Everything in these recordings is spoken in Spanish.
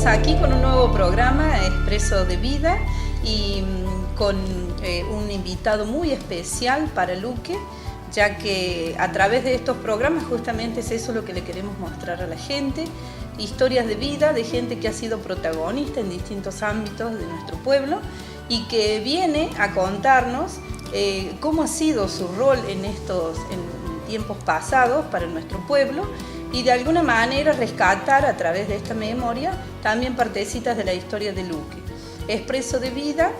Estamos aquí con un nuevo programa, Expreso de Vida, y con un invitado muy especial para Luque, ya que a través de estos programas justamente es eso lo que le queremos mostrar a la gente, historias de vida de gente que ha sido protagonista en distintos ámbitos de nuestro pueblo y que viene a contarnos cómo ha sido su rol en tiempos pasados para nuestro pueblo y de alguna manera rescatar a través de esta memoria también partecitas de la historia de Luque. Expreso de Vida,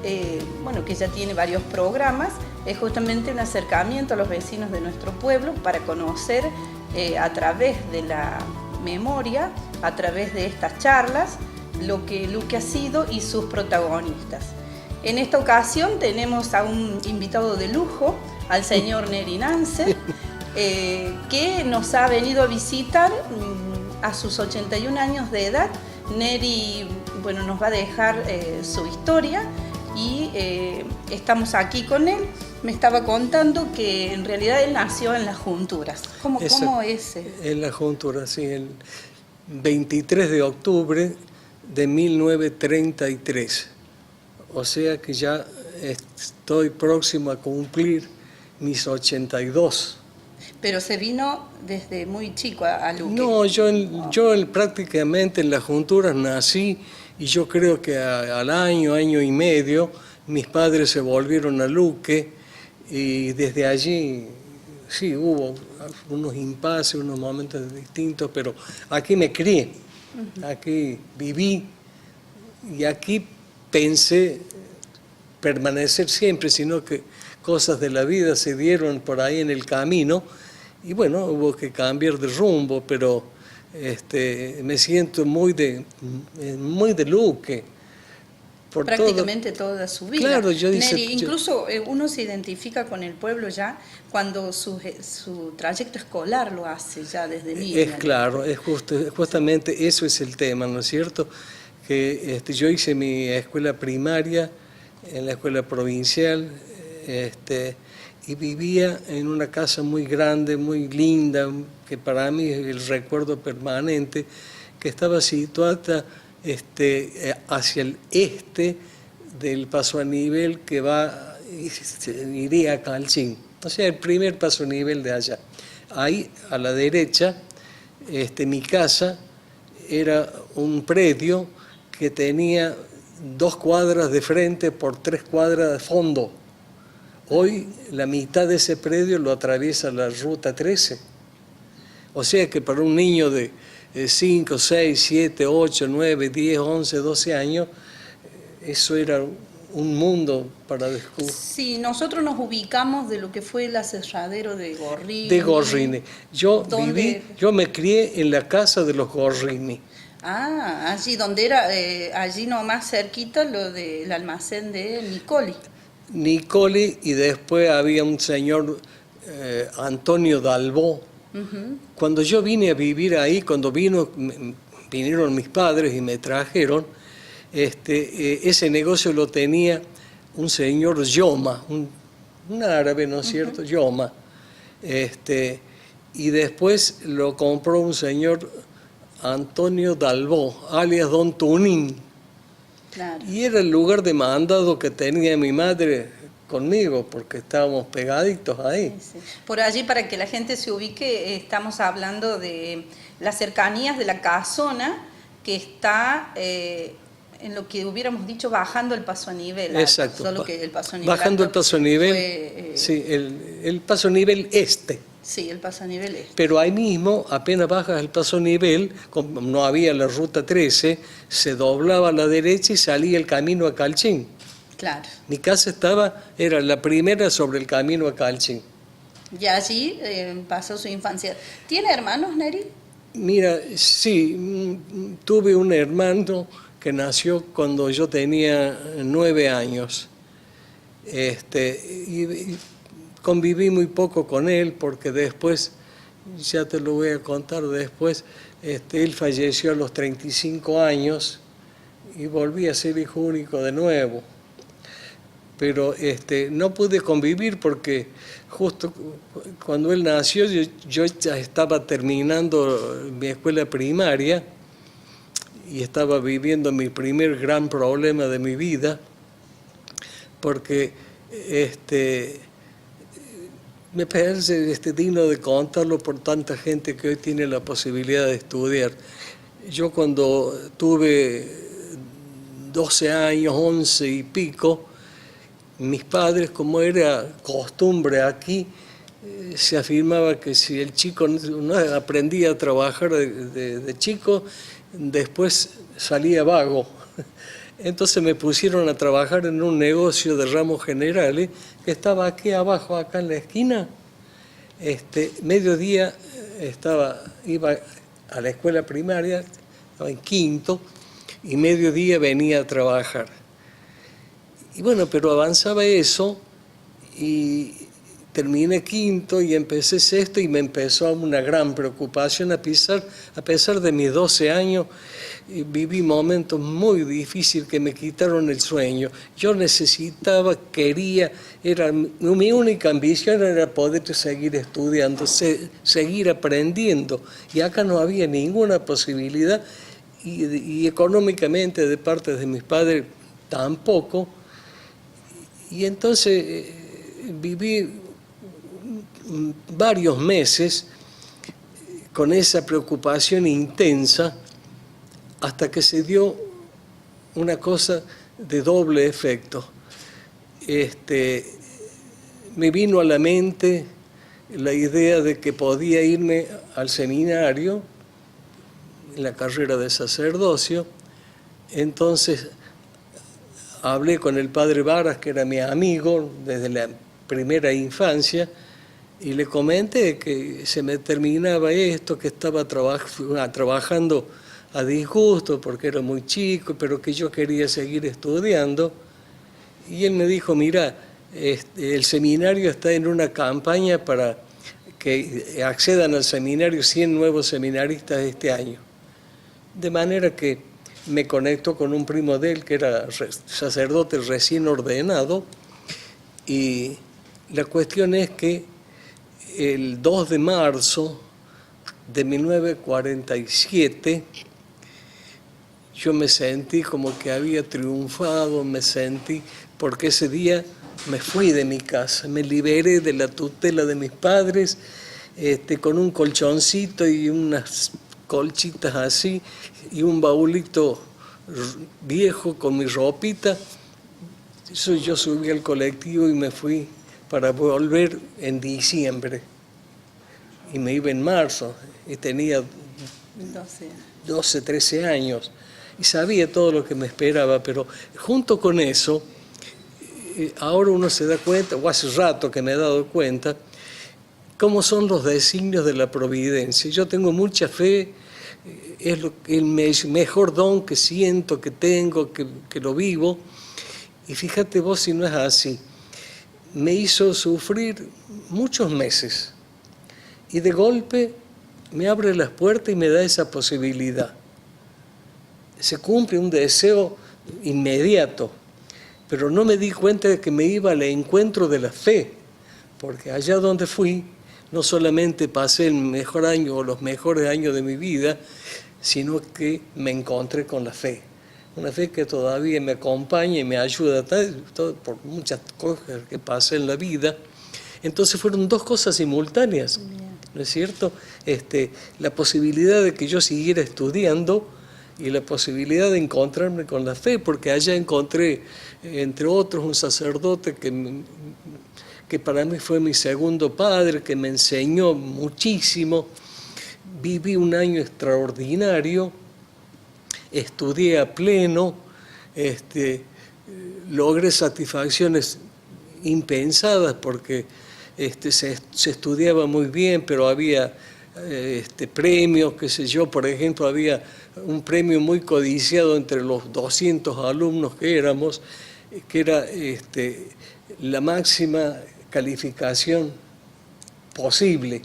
que ya tiene varios programas, es justamente un acercamiento a los vecinos de nuestro pueblo para conocer a través de la memoria, a través de estas charlas, lo que Luque ha sido y sus protagonistas. En esta ocasión tenemos a un invitado de lujo, al señor Neri Nance, que nos ha venido a visitar a sus 81 años de edad. Neri nos va a dejar su historia y estamos aquí con él. Me estaba contando que en realidad él nació en Las Junturas. ¿Cómo es? En Las Junturas, sí, el 23 de octubre de 1933. O sea que ya estoy próximo a cumplir mis 82. Pero se vino desde muy chico a Luque. No, yo prácticamente en Las Junturas nací y yo creo que al año y medio mis padres se volvieron a Luque y desde allí sí hubo unos impases, unos momentos distintos, pero aquí me crié, aquí viví y aquí pensé permanecer siempre, sino que cosas de la vida se dieron por ahí en el camino y bueno, hubo que cambiar de rumbo, pero me siento muy de Luque. Prácticamente toda su vida. Claro, incluso uno se identifica con el pueblo ya cuando su trayecto escolar lo hace ya desde niño. Es claro, justamente eso es el tema, ¿no es cierto? Que yo hice mi escuela primaria en la escuela provincial, y vivía en una casa muy grande, muy linda, que para mí es el recuerdo permanente, que estaba situada hacia el este del paso a nivel que iría a Calchín, o sea, el primer paso a nivel de allá. Ahí, a la derecha, mi casa era un predio que tenía 2 cuadras de frente por 3 cuadras de fondo. Hoy la mitad de ese predio lo atraviesa la ruta 13. O sea que para un niño de 5, 6, 7, 8, 9, 10, 11, 12 años, eso era un mundo para descubrir. Sí, nosotros nos ubicamos de lo que fue el aserradero de Gorrini. De Gorrini. Yo me crié en la casa de los Gorrini. Ah, allí donde era, allí nomás cerquita lo del almacén de Nicoli, y después había un señor, Antonio Dalbó. Cuando yo vine a vivir ahí, cuando vinieron mis padres y me trajeron, ese negocio lo tenía un señor Yoma, un árabe, ¿no es cierto? Yoma. Y después lo compró un señor Antonio Dalbó, alias Don Tunín. Claro. Y era el lugar de mandado que tenía mi madre conmigo, porque estábamos pegaditos ahí. Sí. Por allí, para que la gente se ubique, estamos hablando de las cercanías de la casona, que está en lo que hubiéramos dicho bajando el paso a nivel. Exacto. Solo que el paso a nivel bajando el paso a nivel, sí, el paso a nivel este. Sí, el paso a nivel este. Pero ahí mismo, apenas bajas el paso a nivel, como no había la ruta 13, se doblaba a la derecha y salía el camino a Calchín. Claro. Mi casa era la primera sobre el camino a Calchín. Y allí pasó su infancia. ¿Tiene hermanos, Neri? Mira, sí, tuve un hermano que nació cuando yo tenía 9 años. Y conviví muy poco con él porque después, ya te lo voy a contar después, él falleció a los 35 años y volví a ser hijo único de nuevo. Pero no pude convivir porque justo cuando él nació yo ya estaba terminando mi escuela primaria y estaba viviendo mi primer gran problema de mi vida, porque me parece digno de contarlo por tanta gente que hoy tiene la posibilidad de estudiar. Yo cuando tuve 12 años, 11 y pico, mis padres, como era costumbre aquí, se afirmaba que si el chico no aprendía a trabajar de chico, después salía vago. Entonces me pusieron a trabajar en un negocio de ramos generales que estaba aquí abajo, acá en la esquina. Mediodía iba a la escuela primaria, estaba en quinto, y mediodía venía a trabajar. Y bueno, pero avanzaba eso y terminé quinto y empecé sexto y me empezó una gran preocupación. A pesar de mis 12 años, viví momentos muy difíciles que me quitaron el sueño. Yo necesitaba, mi única ambición era poder seguir estudiando, seguir aprendiendo. Y acá no había ninguna posibilidad y económicamente de parte de mis padres tampoco. Y entonces viví varios meses con esa preocupación intensa hasta que se dio una cosa de doble efecto. Me vino a la mente la idea de que podía irme al seminario, en la carrera de sacerdocio. Entonces hablé con el padre Varas, que era mi amigo desde la primera infancia, y le comenté que se me terminaba esto, que estaba trabajando a disgusto porque era muy chico, pero que yo quería seguir estudiando. Y él me dijo, mira, el seminario está en una campaña para que accedan al seminario 100 nuevos seminaristas este año. De manera que me conectó con un primo de él que era sacerdote recién ordenado, y la cuestión es que el 2 de marzo de 1947 yo me sentí como que había triunfado, porque ese día me fui de mi casa, me liberé de la tutela de mis padres, con un colchoncito y unas colchitas así, y un baulito viejo con mi ropita. Yo subí al colectivo y me fui para volver en diciembre. Y me iba en marzo, y tenía 12, 13 años. Y sabía todo lo que me esperaba, pero junto con eso, ahora uno se da cuenta, o hace rato que me he dado cuenta, cómo son los designios de la providencia. Yo tengo mucha fe, es el mejor don que siento, que tengo, que lo vivo. Y fíjate vos si no es así. Me hizo sufrir muchos meses. Y de golpe me abre las puertas y me da esa posibilidad. Se cumple un deseo inmediato, pero no me di cuenta de que me iba al encuentro de la fe, porque allá donde fui, no solamente pasé el mejor año o los mejores años de mi vida, sino que me encontré con la fe. Una fe que todavía me acompaña y me ayuda por muchas cosas que pasé en la vida. Entonces fueron dos cosas simultáneas, ¿no es cierto? La posibilidad de que yo siguiera estudiando y la posibilidad de encontrarme con la fe, porque allá encontré, entre otros, un sacerdote que para mí fue mi segundo padre, que me enseñó muchísimo. Viví un año extraordinario, estudié a pleno, logré satisfacciones impensadas porque se estudiaba muy bien, pero había premios, qué sé yo. Por ejemplo, había un premio muy codiciado entre los 200 alumnos que éramos, que era la máxima calificación posible.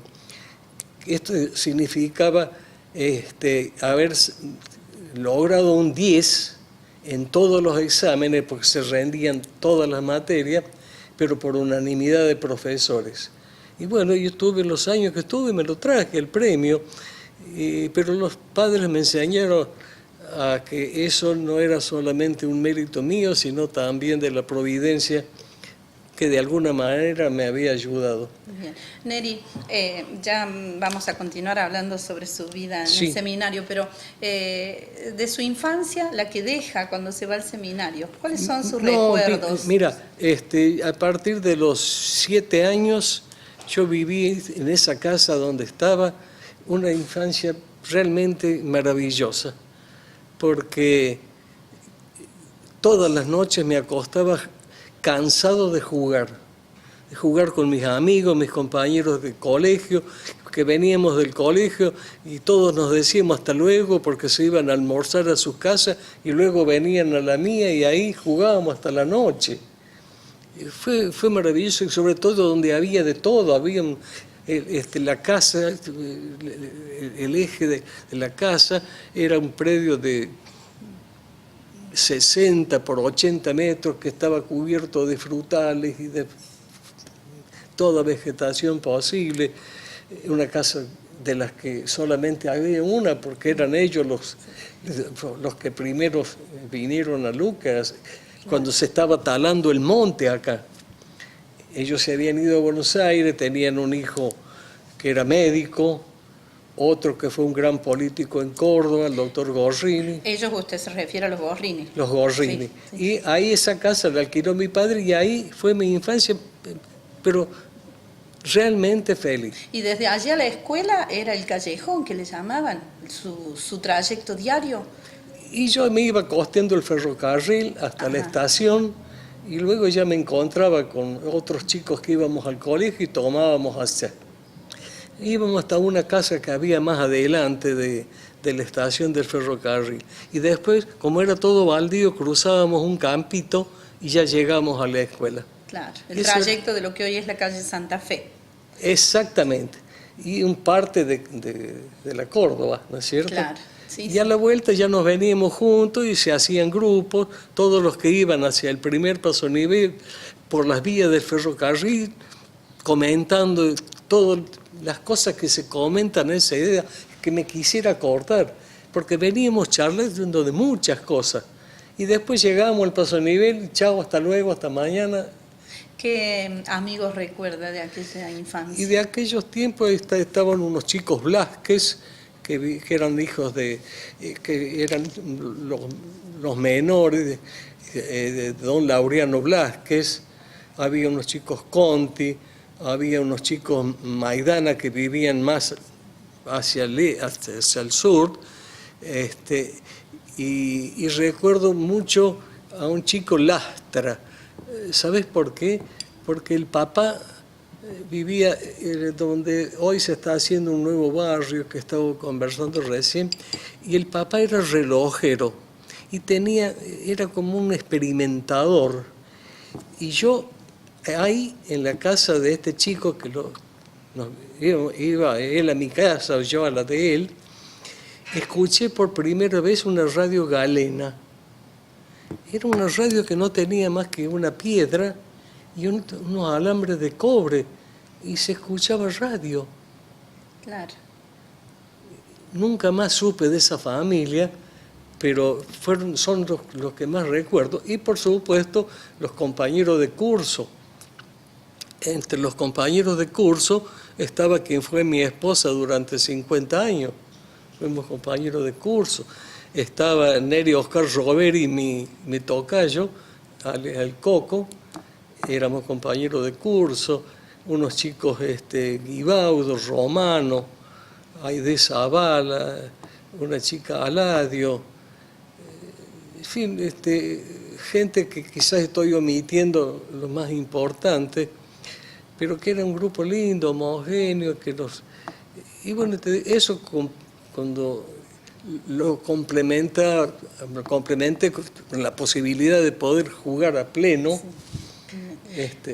Esto significaba haber logrado un 10 en todos los exámenes, porque se rendían todas las materias, pero por unanimidad de profesores. Y bueno, yo estuve los años que estuve, me lo traje el premio, pero los padres me enseñaron a que eso no era solamente un mérito mío, sino también de la providencia que de alguna manera me había ayudado. Bien. Neri, ya vamos a continuar hablando sobre su vida en el seminario, pero de su infancia, la que deja cuando se va al seminario, ¿cuáles son sus recuerdos? Mira, a partir de los 7 años yo viví en esa casa donde estaba una infancia realmente maravillosa, porque todas las noches me acostaba cansado de jugar con mis amigos, mis compañeros de colegio, que veníamos del colegio y todos nos decíamos hasta luego porque se iban a almorzar a sus casas y luego venían a la mía y ahí jugábamos hasta la noche. Fue maravilloso, y sobre todo donde había de todo, había la casa, el eje de la casa era un predio de 60 por 80 metros que estaba cubierto de frutales y de toda vegetación posible, una casa de las que solamente había una porque eran ellos los que primero vinieron a Lucas cuando se estaba talando el monte acá. Ellos se habían ido a Buenos Aires, tenían un hijo que era médico, otro que fue un gran político en Córdoba, el doctor Gorrini. Ellos, usted se refiere a los Gorrini. Los Gorrini. Sí. Y ahí esa casa la alquiló mi padre y ahí fue mi infancia, pero realmente feliz. Y desde allí a la escuela era el callejón que le llamaban, su trayecto diario. Y yo me iba costeando el ferrocarril hasta la estación y luego ya me encontraba con otros chicos que íbamos al colegio y tomábamos íbamos hasta una casa que había más adelante de la estación del ferrocarril. Y después, como era todo baldío, cruzábamos un campito y ya llegamos a la escuela. Claro, el trayecto de lo que hoy es la calle Santa Fe. Exactamente. Y un parte de la Córdoba, ¿no es cierto? Claro. Sí, y a la vuelta ya nos veníamos juntos y se hacían grupos, todos los que iban hacia el primer paso nivel por las vías del ferrocarril, comentando todas las cosas que se comentan en esa idea, que me quisiera acordar, porque veníamos charlando de muchas cosas. Y después llegábamos al paso nivel, chao, hasta luego, hasta mañana. ¿Qué amigos recuerda de aquella infancia? Y de aquellos tiempos estaban unos chicos Blázquez, que eran hijos que eran los menores de don Laureano Blázquez, había unos chicos Conti, había unos chicos Maidana que vivían más hacia el sur, y recuerdo mucho a un chico Lastra. ¿Sabes por qué? Porque el papá vivía donde hoy se está haciendo un nuevo barrio que estaba conversando recién, y el papá era relojero y era como un experimentador. Y yo ahí en la casa de este chico, que iba él a mi casa, yo a la de él, escuché por primera vez una radio galena. Era una radio que no tenía más que una piedra y unos alambres de cobre, y se escuchaba radio. Claro. Nunca más supe de esa familia, pero son los que más recuerdo. Y por supuesto los compañeros de curso. Entre los compañeros de curso estaba quien fue mi esposa durante 50 años. Fuimos compañeros de curso. Estaba Neri Oscar Roveri, mi tocayo, el Coco. Éramos compañeros de curso. Unos chicos Guibaudo, Romano, Aide Zavala, una chica Aladio. En fin, gente que quizás estoy omitiendo lo más importante, pero que era un grupo lindo, homogéneo, y bueno, eso cuando lo complementé con la posibilidad de poder jugar a pleno. Sí.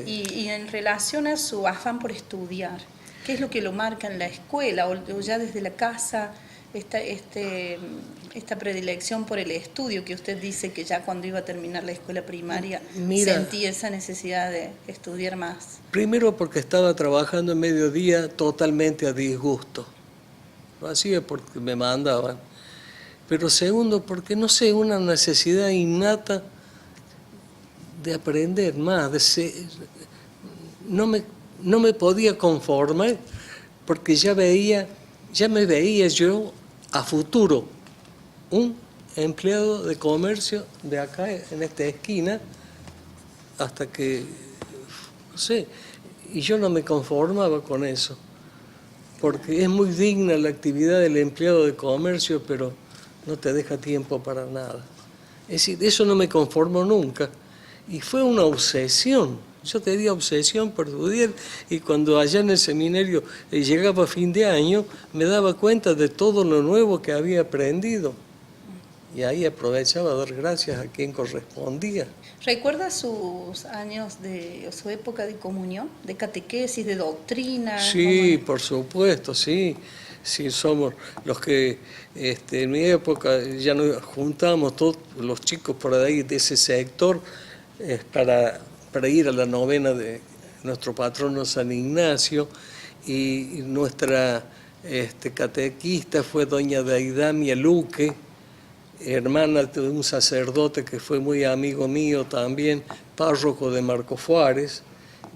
Y en relación a su afán por estudiar, ¿qué es lo que lo marca en la escuela o ya desde la casa? Esta predilección por el estudio que usted dice que ya cuando iba a terminar la escuela primaria sentía esa necesidad de estudiar más. Primero porque estaba trabajando en mediodía totalmente a disgusto. Lo hacía porque me mandaban. pero segundo, porque no sé, una necesidad innata de aprender más, no me podía conformar, porque ya me veía yo a futuro, un empleado de comercio de acá en esta esquina, hasta que, no sé, y yo no me conformaba con eso, porque es muy digna la actividad del empleado de comercio, pero no te deja tiempo para nada. Es decir, eso no me conformo nunca, y fue una obsesión. Yo tenía obsesión por estudiar, y cuando allá en el seminario llegaba fin de año, me daba cuenta de todo lo nuevo que había aprendido. Y ahí aprovechaba a dar gracias a quien correspondía. ¿Recuerda sus años su época de comunión, de catequesis, de doctrina? Sí, por supuesto, sí. Sí, somos los que en mi época ya nos juntamos todos los chicos por ahí de ese sector para ir a la novena de nuestro patrono San Ignacio, y nuestra catequista fue doña Deidamia Luque, hermana de un sacerdote que fue muy amigo mío también, párroco de Marcos Juárez.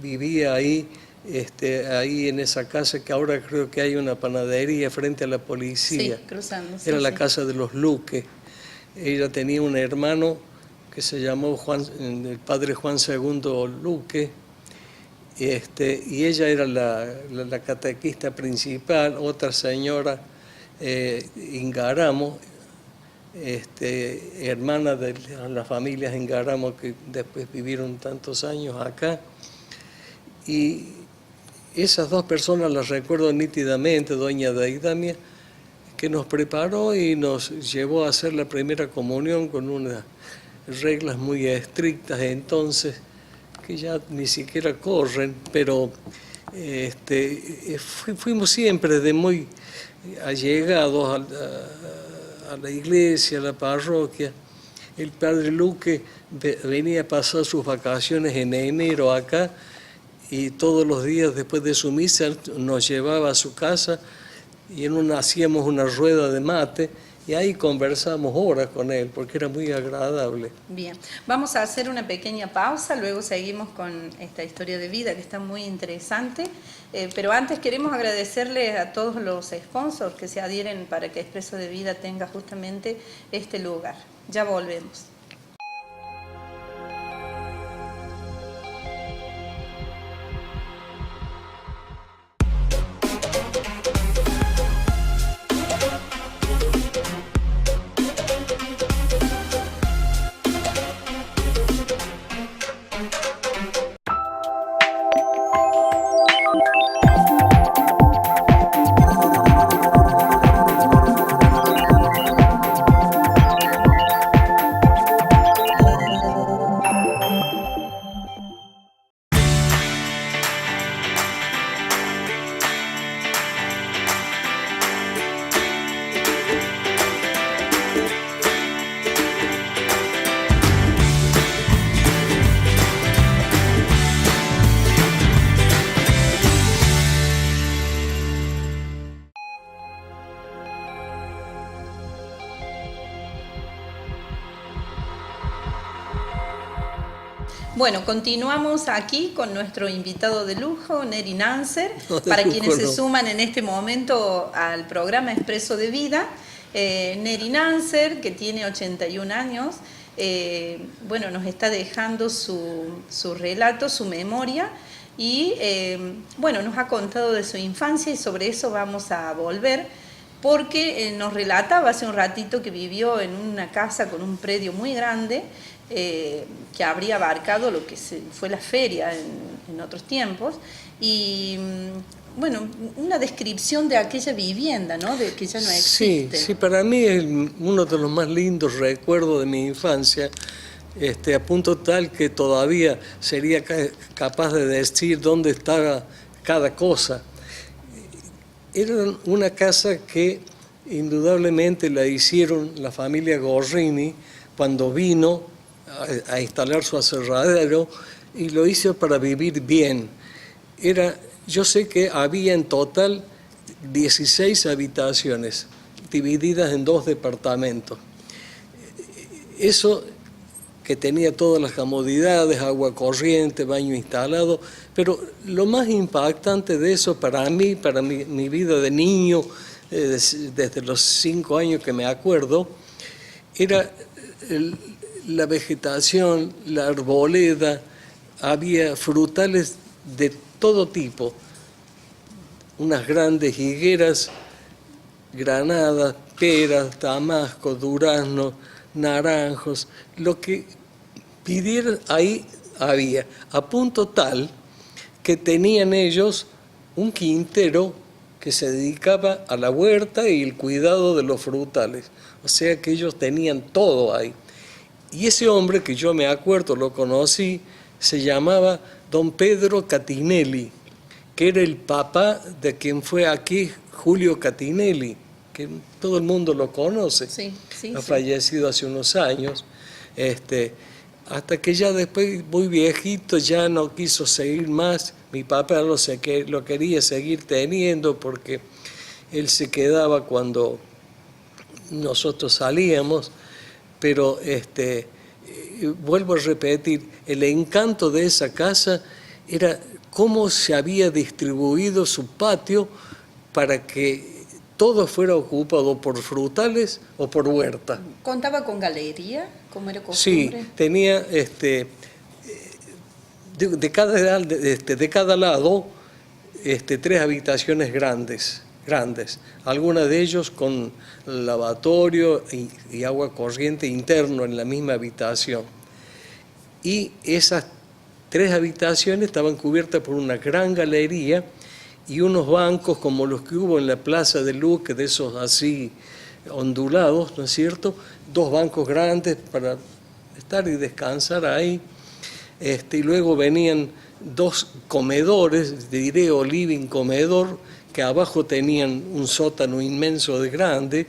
Vivía ahí en esa casa que ahora creo que hay una panadería frente a la policía. Sí, cruzando. Era la casa de los Luque. Ella tenía un hermano que se llamó el padre Juan II Luque, y ella era la catequista principal. Otra señora, Ingaramo, hermana de las familias Ingaramo que después vivieron tantos años acá. Y esas dos personas las recuerdo nítidamente, doña Deidamia, que nos preparó y nos llevó a hacer la primera comunión con unas reglas muy estrictas entonces, que ya ni siquiera corren, pero fuimos siempre de muy allegados a la iglesia, a la parroquia. El padre Luque venía a pasar sus vacaciones en enero acá, y todos los días después de su misa nos llevaba a su casa y hacíamos una rueda de mate, y ahí conversamos horas con él, porque era muy agradable. Bien, vamos a hacer una pequeña pausa, luego seguimos con esta historia de vida que está muy interesante, pero antes queremos agradecerles a todos los sponsors que se adhieren para que Expreso de Vida tenga justamente este lugar. Ya volvemos. Bueno, continuamos aquí con nuestro invitado de lujo, Neri Nanser, para quienes se suman en este momento al programa Expreso de Vida. Neri Nanser, que tiene 81 años, bueno, nos está dejando su relato, su memoria, y bueno, nos ha contado de su infancia, y sobre eso vamos a volver, porque nos relataba hace un ratito que vivió en una casa con un predio muy grande, que habría abarcado lo que fue la feria en otros tiempos, y bueno, una descripción de aquella vivienda, ¿no? De que ya no existe. Sí, para mí es uno de los más lindos recuerdos de mi infancia, a punto tal que todavía sería capaz de decir dónde estaba cada cosa. Era una casa que indudablemente la hicieron la familia Gorrini cuando vino a instalar su aserradero, y lo hizo para vivir bien. Yo sé que había en total 16 habitaciones, divididas en 2 departamentos. Eso que tenía todas las comodidades, agua corriente, baño instalado, pero lo más impactante de eso para mí, para mi vida de niño, desde los 5 años que me acuerdo, era la vegetación, la arboleda, había frutales de todo tipo, unas grandes higueras, granadas, peras, damasco, durazno, naranjos, lo que pidieran ahí había, a punto tal que tenían ellos un quintero que se dedicaba a la huerta y el cuidado de los frutales, o sea que ellos tenían todo ahí. Y ese hombre que yo me acuerdo, lo conocí, se llamaba don Pedro Catinelli, que era el papá de quien fue aquí Julio Catinelli, que todo el mundo lo conoce, ha fallecido hace unos años, hasta que ya después, muy viejito, ya no quiso seguir más. Mi papá lo quería seguir teniendo porque él se quedaba cuando nosotros salíamos, pero vuelvo a repetir, el encanto de esa casa era cómo se había distribuido su patio para que todo fuera ocupado por frutales o por huerta. ¿Contaba con galería, como era costumbre? Sí, tenía de cada lado 3 habitaciones grandes, algunas de ellos con lavatorio y agua corriente interno en la misma habitación. Y esas 3 habitaciones estaban cubiertas por una gran galería y unos bancos como los que hubo en la Plaza de Luque, de esos así ondulados, ¿no es cierto? 2 bancos grandes para estar y descansar ahí. Y luego venían 2 comedores, diré o living comedor, que abajo tenían un sótano inmenso de grande,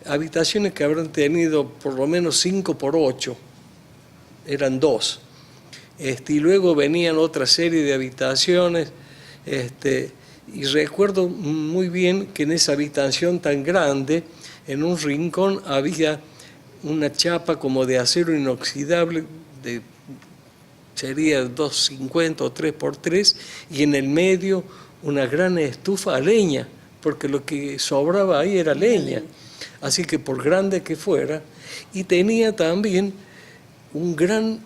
habitaciones que habrán tenido por lo menos 5 por 8, eran 2. Y luego venían otra serie de habitaciones, y recuerdo muy bien que en esa habitación tan grande, en un rincón había una chapa como de acero inoxidable, sería 2,50 o 3 por 3, y en el medio una gran estufa a leña, porque lo que sobraba ahí era leña, así que por grande que fuera, y tenía también un gran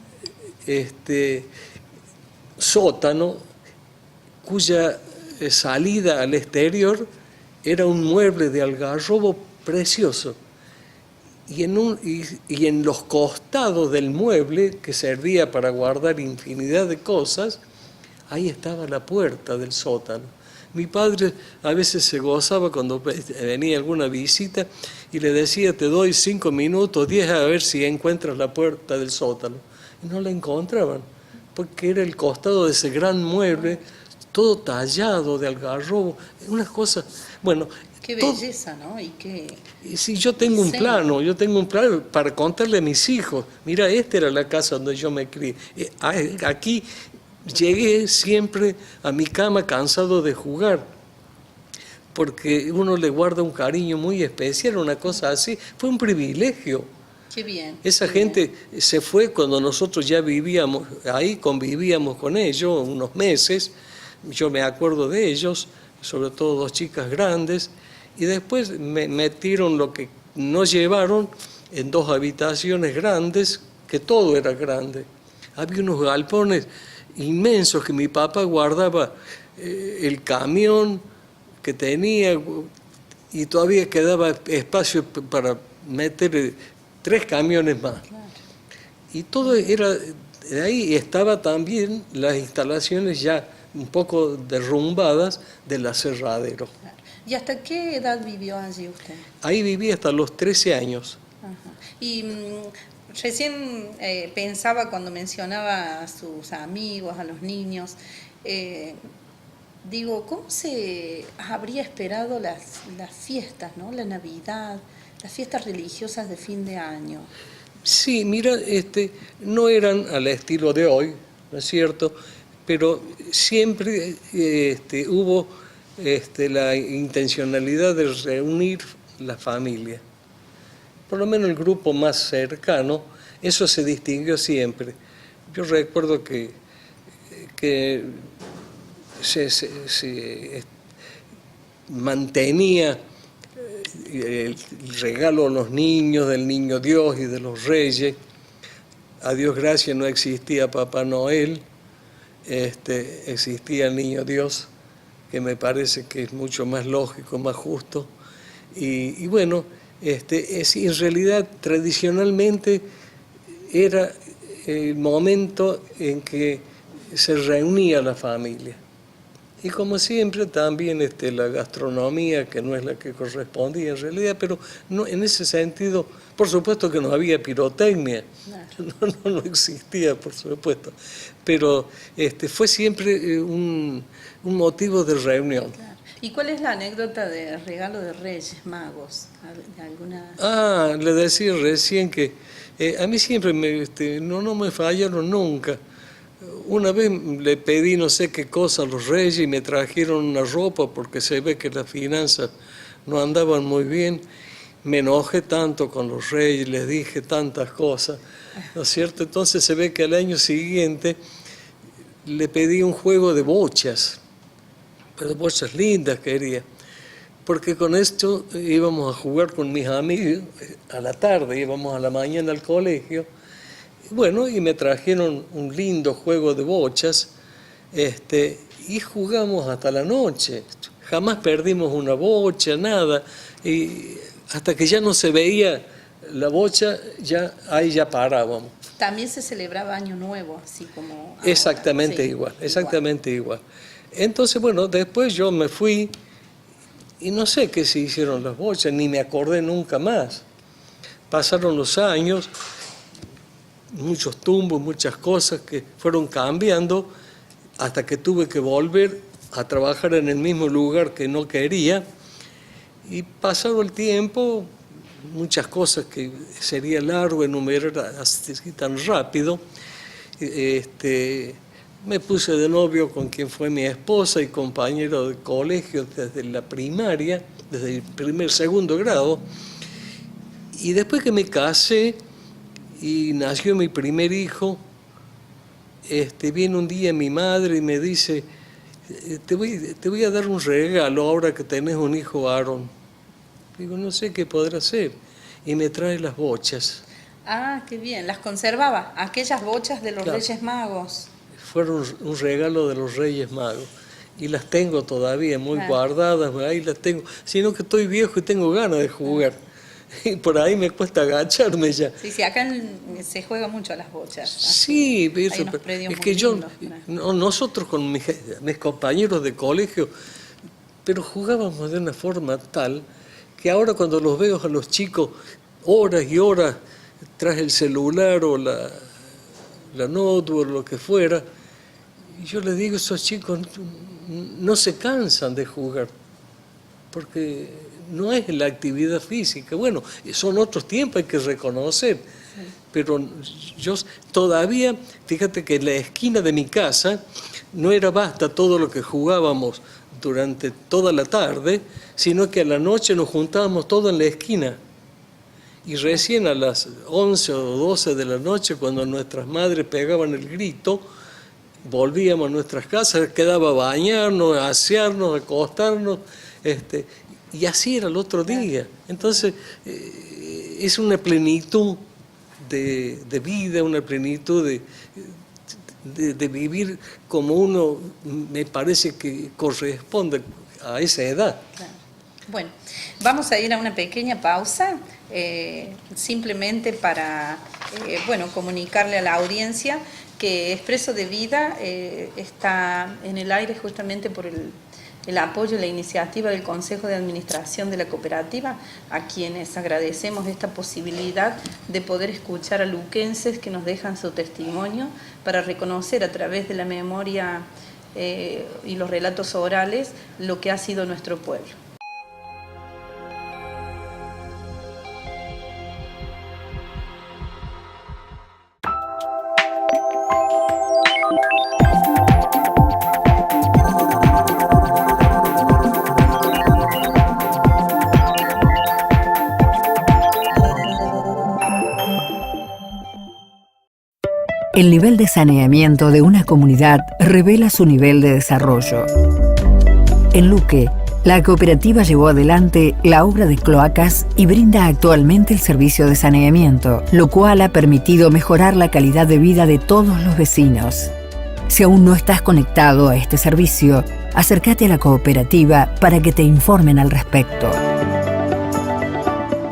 sótano cuya salida al exterior era un mueble de algarrobo precioso, y en los costados del mueble, que servía para guardar infinidad de cosas, ahí estaba la puerta del sótano. Mi padre a veces se gozaba cuando venía alguna visita y le decía: te doy 5 minutos, 10 a ver si encuentras la puerta del sótano. Y no la encontraban, porque era el costado de ese gran mueble, todo tallado de algarrobo, unas cosas, bueno. Qué belleza, ¿no? Y sí, yo tengo un plano para contarle a mis hijos. Mira, esta era la casa donde yo me crié. Aquí llegué siempre a mi cama cansado de jugar, porque uno le guarda un cariño muy especial, una cosa así. Fue un privilegio. Qué bien. Esa gente se fue cuando nosotros ya vivíamos ahí, convivíamos con ellos unos meses. Yo me acuerdo de ellos, sobre todo 2 chicas grandes, y después me metieron lo que nos llevaron en 2 habitaciones grandes, que todo era grande. Había unos galpones inmensos que mi papá guardaba el camión que tenía, y todavía quedaba espacio para meter 3 camiones más. Claro. Y todo era, de ahí estaba también las instalaciones ya un poco derrumbadas del aserradero. Claro. ¿Y hasta qué edad vivió allí usted? Ahí viví hasta los 13 años. Ajá. Y recién pensaba cuando mencionaba a sus amigos, a los niños, digo, ¿cómo se habría esperado las fiestas, ¿no? La Navidad, las fiestas religiosas de fin de año? Sí, mira, no eran al estilo de hoy, ¿no es cierto? Pero siempre hubo la intencionalidad de reunir la familia. Por lo menos el grupo más cercano, eso se distinguió siempre. Yo recuerdo que se mantenía el regalo a los niños, del niño Dios y de los reyes. A Dios gracias no existía Papá Noel, existía el niño Dios, que me parece que es mucho más lógico, más justo. Y bueno, en realidad tradicionalmente era el momento en que se reunía la familia. Y como siempre también la gastronomía, que no es la que correspondía en realidad, pero no, en ese sentido, por supuesto que no había pirotecnia, no existía, por supuesto, pero fue siempre un motivo de reunión. Claro. ¿Y cuál es la anécdota del regalo de Reyes Magos? ¿De alguna... Le decía recién que a mí siempre no me fallaron nunca. Una vez le pedí no sé qué cosa a los reyes y me trajeron una ropa porque se ve que las finanzas no andaban muy bien. Me enojé tanto con los reyes, les dije tantas cosas, ¿no es cierto? Entonces se ve que al año siguiente le pedí un juego de bochas, pero bochas lindas quería, porque con esto íbamos a jugar con mis amigos a la tarde, íbamos a la mañana al colegio. Bueno, y me trajeron un lindo juego de bochas, y jugamos hasta la noche. Jamás perdimos una bocha, nada. Y hasta que ya no se veía la bocha, ahí ya parábamos. También se celebraba Año Nuevo, así como ahora. Exactamente Sí, igual, exactamente igual. Entonces, bueno, después yo me fui y no sé qué se hicieron las bochas, ni me acordé nunca más. Pasaron los años, muchos tumbos, muchas cosas que fueron cambiando hasta que tuve que volver a trabajar en el mismo lugar que no quería, y pasado el tiempo, muchas cosas que sería largo enumerar así tan rápido, me puse de novio con quien fue mi esposa y compañero de colegio desde la primaria, desde el segundo grado, y después que me casé y nació mi primer hijo, viene un día mi madre y me dice, te voy a dar un regalo ahora que tenés un hijo varón. Digo, no sé qué podrá ser. Y me trae las bochas. Ah, qué bien. ¿Las conservaba? Aquellas bochas de los Reyes Magos. Fueron un regalo de los Reyes Magos. Y las tengo todavía muy guardadas, ahí las tengo. Sino que estoy viejo y tengo ganas de jugar. Y por ahí me cuesta agacharme ya. Sí, acá se juega mucho a las bochas. Sí, eso, es que nosotros con mis compañeros de colegio, pero jugábamos de una forma tal que ahora cuando los veo a los chicos horas y horas tras el celular o la notebook o lo que fuera, y yo les digo, esos chicos no se cansan de jugar, porque no es la actividad física. Bueno, son otros tiempos, hay que reconocer. Pero yo todavía, fíjate que en la esquina de mi casa no era basta todo lo que jugábamos durante toda la tarde, sino que a la noche nos juntábamos todos en la esquina. Y recién a las 11 o 12 de la noche, cuando nuestras madres pegaban el grito, volvíamos a nuestras casas, quedaba a bañarnos, a asearnos, a acostarnos, y así era el otro día. Entonces, es una plenitud de vida, una plenitud de vivir como uno, me parece que corresponde a esa edad. Claro. Bueno, vamos a ir a una pequeña pausa, simplemente para comunicarle a la audiencia que Expreso de Vida está en el aire justamente por el apoyo y la iniciativa del Consejo de Administración de la Cooperativa, a quienes agradecemos esta posibilidad de poder escuchar a luquenses que nos dejan su testimonio para reconocer a través de la memoria y los relatos orales lo que ha sido nuestro pueblo. El nivel de saneamiento de una comunidad revela su nivel de desarrollo. En Luque, la cooperativa llevó adelante la obra de cloacas y brinda actualmente el servicio de saneamiento, lo cual ha permitido mejorar la calidad de vida de todos los vecinos. Si aún no estás conectado a este servicio, acércate a la cooperativa para que te informen al respecto.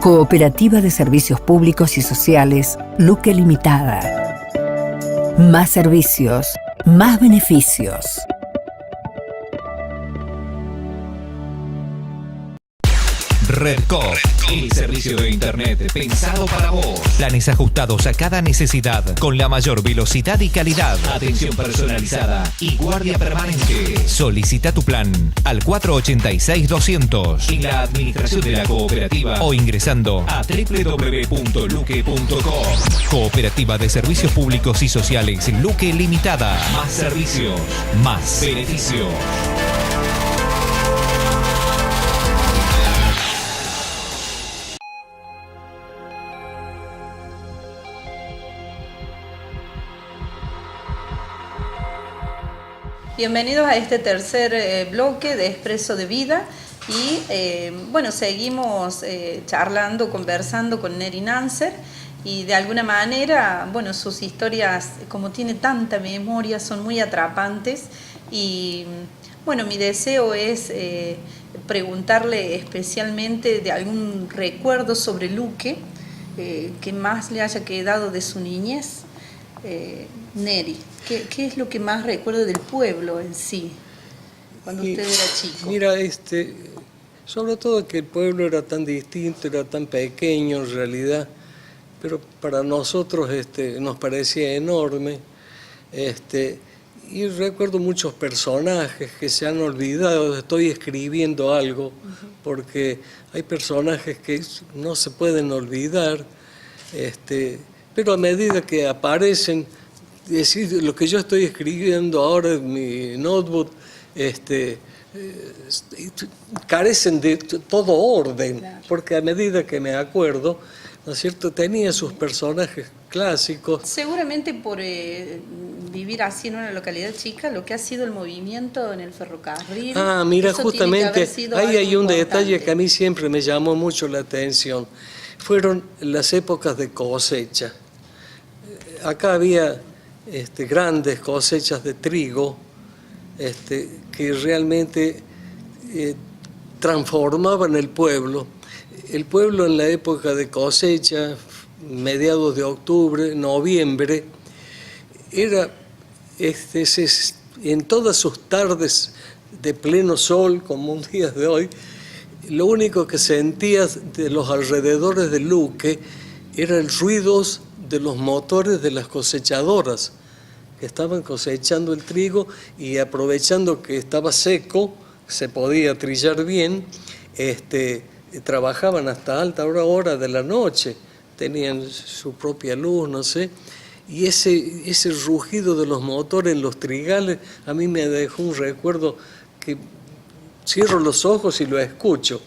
Cooperativa de Servicios Públicos y Sociales, Luque Limitada. Más servicios, más beneficios. Redcop, el servicio de internet pensado para vos. Planes ajustados a cada necesidad con la mayor velocidad y calidad. Atención personalizada y guardia permanente. Solicita tu plan al 486-200 en la administración de la cooperativa o ingresando a www.luque.com. Cooperativa de Servicios Públicos y Sociales Luque Limitada. Más servicios, más beneficios. Bienvenidos a este tercer bloque de Expreso de Vida y bueno, seguimos charlando, conversando con Neri Nanser y de alguna manera, bueno, sus historias, como tiene tanta memoria, son muy atrapantes y bueno, mi deseo es preguntarle especialmente de algún recuerdo sobre Luque que más le haya quedado de su niñez. Neri, ¿qué es lo que más recuerda del pueblo en sí, cuando usted era chico? Mira, sobre todo que el pueblo era tan distinto, era tan pequeño en realidad, pero para nosotros nos parecía enorme. Y recuerdo muchos personajes que se han olvidado. Estoy escribiendo algo, porque hay personajes que no se pueden olvidar, pero a medida que aparecen, decir, lo que yo estoy escribiendo ahora en mi notebook, carecen de todo orden, claro. Porque a medida que me acuerdo, ¿no es cierto?, tenía sus personajes clásicos. Seguramente por vivir así en una localidad chica, lo que ha sido el movimiento en el ferrocarril. Ah, mira, justamente ahí hay un detalle que a mí siempre me llamó mucho la atención. Fueron las épocas de cosecha. Acá había grandes cosechas de trigo que realmente transformaban el pueblo. El pueblo en la época de cosecha, mediados de octubre, noviembre, era en todas sus tardes de pleno sol, como un día de hoy, lo único que sentías de los alrededores de Luque era el ruido de los motores de las cosechadoras que estaban cosechando el trigo y aprovechando que estaba seco, se podía trillar bien, trabajaban hasta alta hora de la noche, tenían su propia luz, no sé, y ese rugido de los motores en los trigales a mí me dejó un recuerdo que cierro los ojos y lo escucho.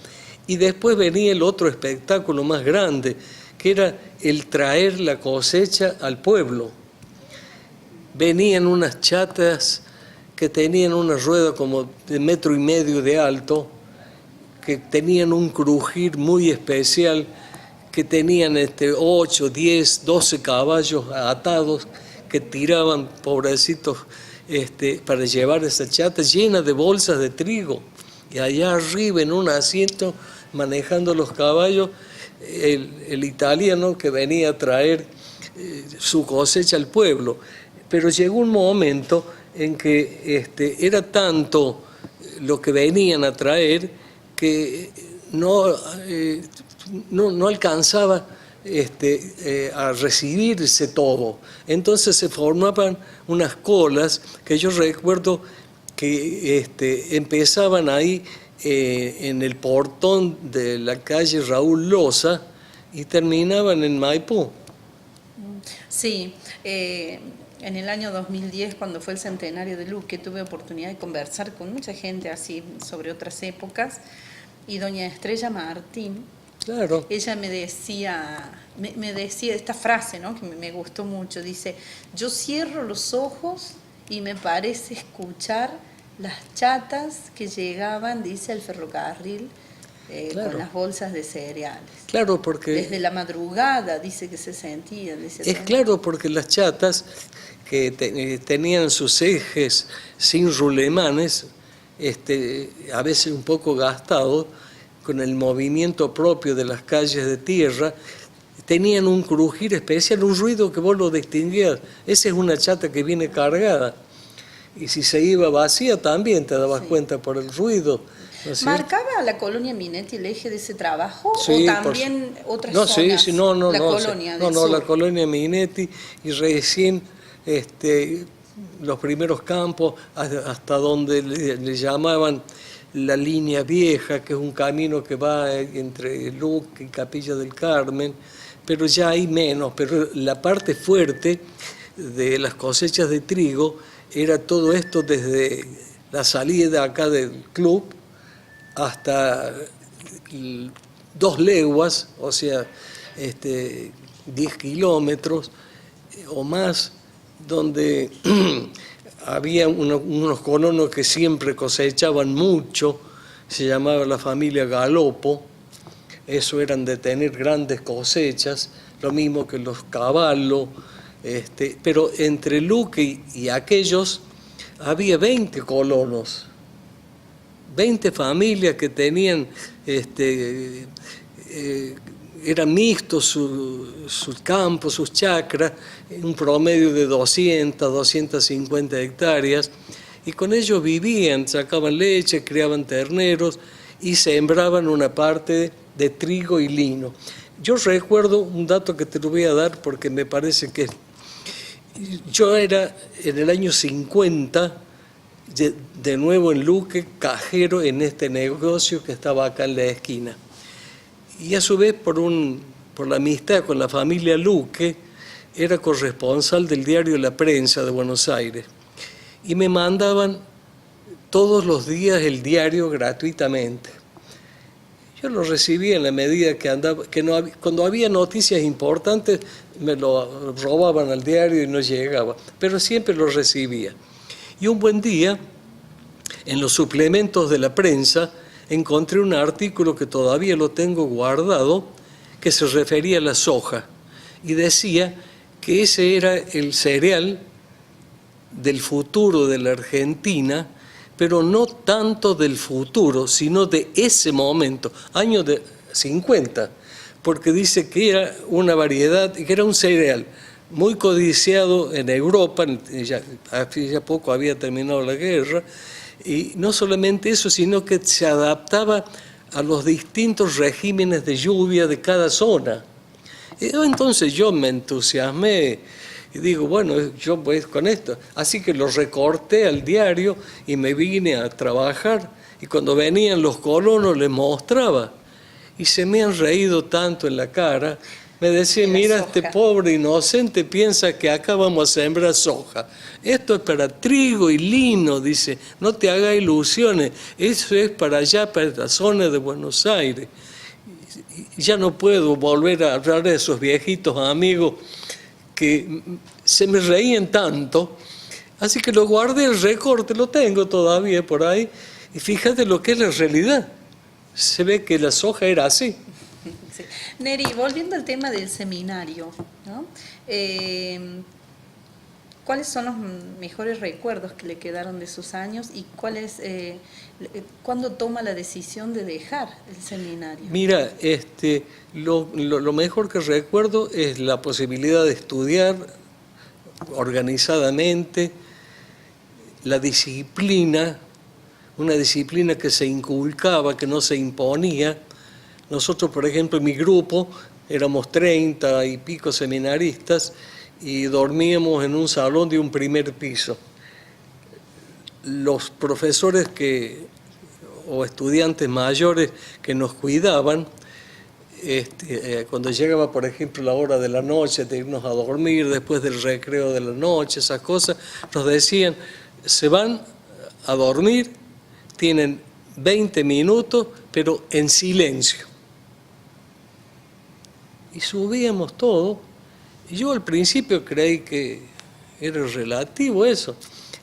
Y después venía el otro espectáculo más grande, que era el traer la cosecha al pueblo. Venían unas chatas que tenían una rueda como de 1,5 metros de alto, que tenían un crujir muy especial, que tenían 8, 10, 12 caballos atados, que tiraban, pobrecitos, para llevar esa chata llena de bolsas de trigo. Y allá arriba, en un asiento, manejando los caballos, el italiano que venía a traer su cosecha al pueblo. Pero llegó un momento en que era tanto lo que venían a traer que no alcanzaba a recibirse todo. Entonces se formaban unas colas que yo recuerdo que empezaban ahí en el portón de la calle Raúl Loza y terminaban en Maipú. Sí, en el año 2010, cuando fue el centenario de Luque, tuve oportunidad de conversar con mucha gente así sobre otras épocas, y doña Estrella Martín Claro. Ella me decía esta frase, ¿no? Que me gustó mucho. Dice, yo cierro los ojos y me parece escuchar las chatas que llegaban, dice, al ferrocarril Claro. con las bolsas de cereales. Claro, porque... Desde la madrugada, dice que se sentían. Es claro, porque las chatas que tenían sus ejes sin rulemanes, a veces un poco gastados, con el movimiento propio de las calles de tierra, tenían un crujir especial, un ruido que vos lo distinguías. Esa es una chata que viene cargada. Y si se iba vacía también te dabas cuenta por el ruido. ¿No es ¿Marcaba a la colonia Minetti el eje de ese trabajo? Sí, ¿O también otras no, zonas? Sí, no, la no, colonia del no, sur. la colonia Minetti, y recién los primeros campos hasta donde le llamaban la línea vieja, que es un camino que va entre Luque y Capilla del Carmen, pero ya hay menos. Pero la parte fuerte de las cosechas de trigo era todo esto desde la salida acá del club hasta 2 leguas, o sea, 10 kilómetros o más, donde había unos colonos que siempre cosechaban mucho, se llamaba la familia Galopo. Eso eran de tener grandes cosechas, lo mismo que los Cavallo, pero entre Luque y aquellos había 20 colonos, 20 familias que tenían, eran mixtos sus campos, sus chacras, un promedio de 200, 250 hectáreas, y con ellos vivían, sacaban leche, criaban terneros y sembraban una parte de trigo y lino. Yo recuerdo un dato que te lo voy a dar porque me parece que yo era en el año 50, de nuevo en Luque, cajero en este negocio que estaba acá en la esquina. Y a su vez, por la amistad con la familia Luque, era corresponsal del diario La Prensa de Buenos Aires. Y me mandaban todos los días el diario gratuitamente. Yo lo recibía en la medida que andaba, cuando había noticias importantes me lo robaban al diario y no llegaba, pero siempre lo recibía. Y un buen día, en los suplementos de La Prensa, encontré un artículo que todavía lo tengo guardado, que se refería a la soja, y decía que ese era el cereal del futuro de la Argentina, pero no tanto del futuro, sino de ese momento, años de 50, porque dice que era una variedad, que era un cereal muy codiciado en Europa, ya poco había terminado la guerra, y no solamente eso, sino que se adaptaba a los distintos regímenes de lluvia de cada zona. Y entonces yo me entusiasmé y digo, bueno, yo voy con esto. Así que lo recorté al diario y me vine a trabajar. Y cuando venían los colonos les mostraba. Y se me han reído tanto en la cara. Me decían, mira, este pobre inocente piensa que acá vamos a sembrar soja. Esto es para trigo y lino, dice, no te hagas ilusiones. Eso es para allá, para la zona de Buenos Aires. Y ya no puedo volver a hablar de esos viejitos amigos que se me reían tanto, así que lo guardé, el recorte lo tengo todavía por ahí, y fíjate lo que es la realidad. Se ve que la soja era así. Sí. Neri, volviendo al tema del seminario, ¿no? ¿Cuáles son los mejores recuerdos que le quedaron de sus años y cuándo toma la decisión de dejar el seminario? Mira, lo mejor que recuerdo es la posibilidad de estudiar organizadamente, la disciplina, una disciplina que se inculcaba, que no se imponía. Nosotros, por ejemplo, en mi grupo éramos 30 y pico seminaristas y dormíamos en un salón de un primer piso. Los profesores o estudiantes mayores que nos cuidaban, cuando llegaba, por ejemplo, la hora de la noche de irnos a dormir, después del recreo de la noche, esas cosas, nos decían, se van a dormir, tienen 20 minutos, pero en silencio. y subíamos todo. Y yo al principio creí que era relativo eso.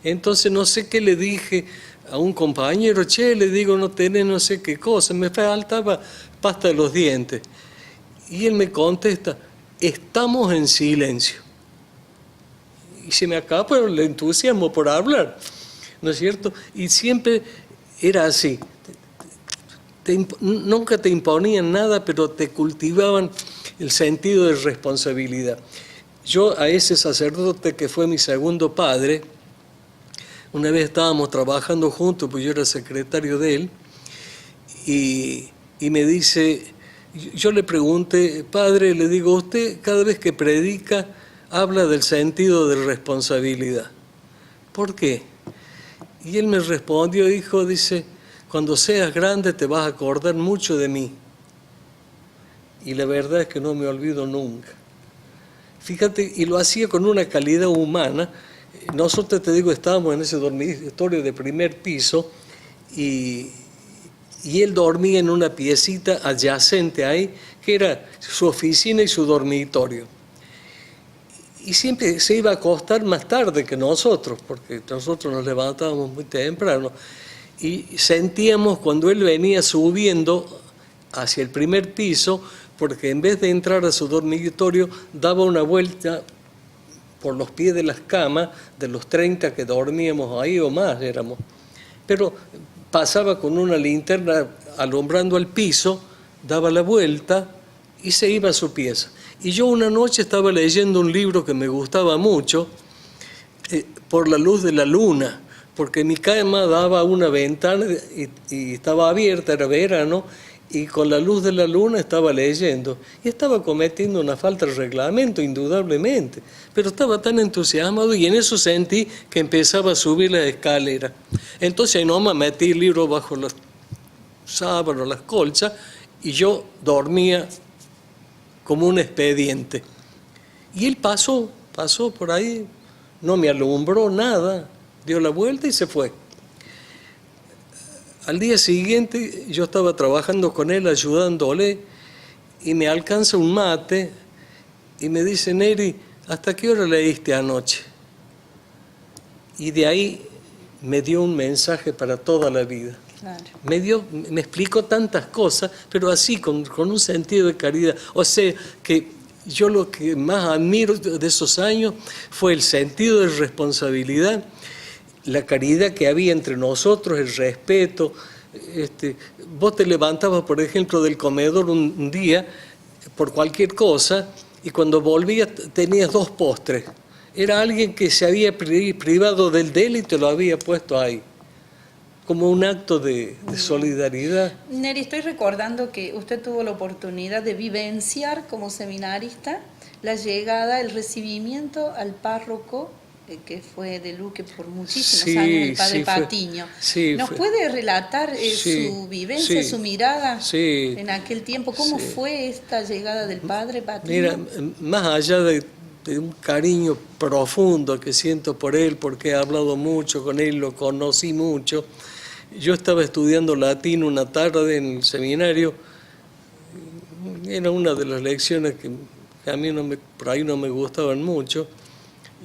Entonces no sé qué le dije a un compañero, che, le digo, no tenés no sé qué cosa, me faltaba pasta de los dientes. Y él me contesta, estamos en silencio. Y se me acaba el entusiasmo por hablar, ¿no es cierto? Y siempre era así. Nunca te imponían nada, pero te cultivaban el sentido de responsabilidad. Yo a ese sacerdote que fue mi segundo padre, una vez estábamos trabajando juntos, pues yo era secretario de él, y me dice, yo le pregunté, padre, le digo, usted cada vez que predica habla del sentido de responsabilidad. ¿Por qué? Y él me respondió, hijo, dice, cuando seas grande te vas a acordar mucho de mí. Y la verdad es que no me olvido nunca. Fíjate, y lo hacía con una calidad humana. Nosotros, te digo, estábamos en ese dormitorio de primer piso y él dormía en una piecita adyacente ahí, que era su oficina y su dormitorio. Y siempre se iba a acostar más tarde que nosotros, porque nosotros nos levantábamos muy temprano. Y sentíamos cuando él venía subiendo hacia el primer piso, porque en vez de entrar a su dormitorio, daba una vuelta por los pies de las camas, de los 30 que dormíamos ahí o más éramos. Pero pasaba con una linterna alumbrando al piso, daba la vuelta y se iba a su pieza. Y yo una noche estaba leyendo un libro que me gustaba mucho, Por la luz de la luna, porque mi cama daba una ventana y estaba abierta, era verano, y con la luz de la luna estaba leyendo. Y estaba cometiendo una falta de reglamento, indudablemente, pero estaba tan entusiasmado y en eso sentí que empezaba a subir la escalera. Entonces nomás metí el libro bajo los sábanos, las colchas, y yo dormía como un expediente. Y él pasó por ahí, no me alumbró nada, dio la vuelta y se fue. Al día siguiente yo estaba trabajando con él, ayudándole, y me alcanza un mate y me dice, Neri, ¿hasta qué hora leíste anoche? Y de ahí me dio un mensaje para toda la vida. Claro. Me explicó tantas cosas, pero así, con un sentido de caridad. O sea, que yo lo que más admiro de esos años fue el sentido de responsabilidad, la caridad que había entre nosotros, el respeto. Vos te levantabas, por ejemplo, del comedor un día por cualquier cosa y cuando volvías tenías 2 postres. Era alguien que se había privado del de él y te lo había puesto ahí, como un acto de solidaridad. Neri, estoy recordando que usted tuvo la oportunidad de vivenciar como seminarista la llegada, el recibimiento al párroco que fue de Luque por muchísimos años, el padre Patiño. ¿Nos puede relatar su vivencia, su mirada en aquel tiempo? ¿Cómo fue esta llegada del padre Patiño? Mira, más allá de un cariño profundo que siento por él, porque he hablado mucho con él, lo conocí mucho. Yo estaba estudiando latín una tarde en el seminario, era una de las lecciones que a mí por ahí no me gustaban mucho.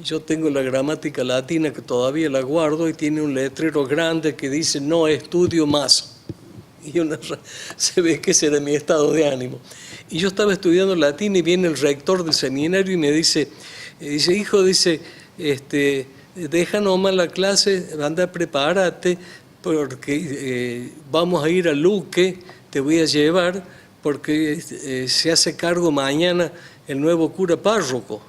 Yo tengo la gramática latina que todavía la guardo y tiene un letrero grande que dice no estudio más. Y se ve que ese era mi estado de ánimo. Y yo estaba estudiando latín y viene el rector del seminario y me dice hijo, deja nomás la clase, anda, prepárate, porque vamos a ir a Luque, te voy a llevar, porque se hace cargo mañana el nuevo cura párroco.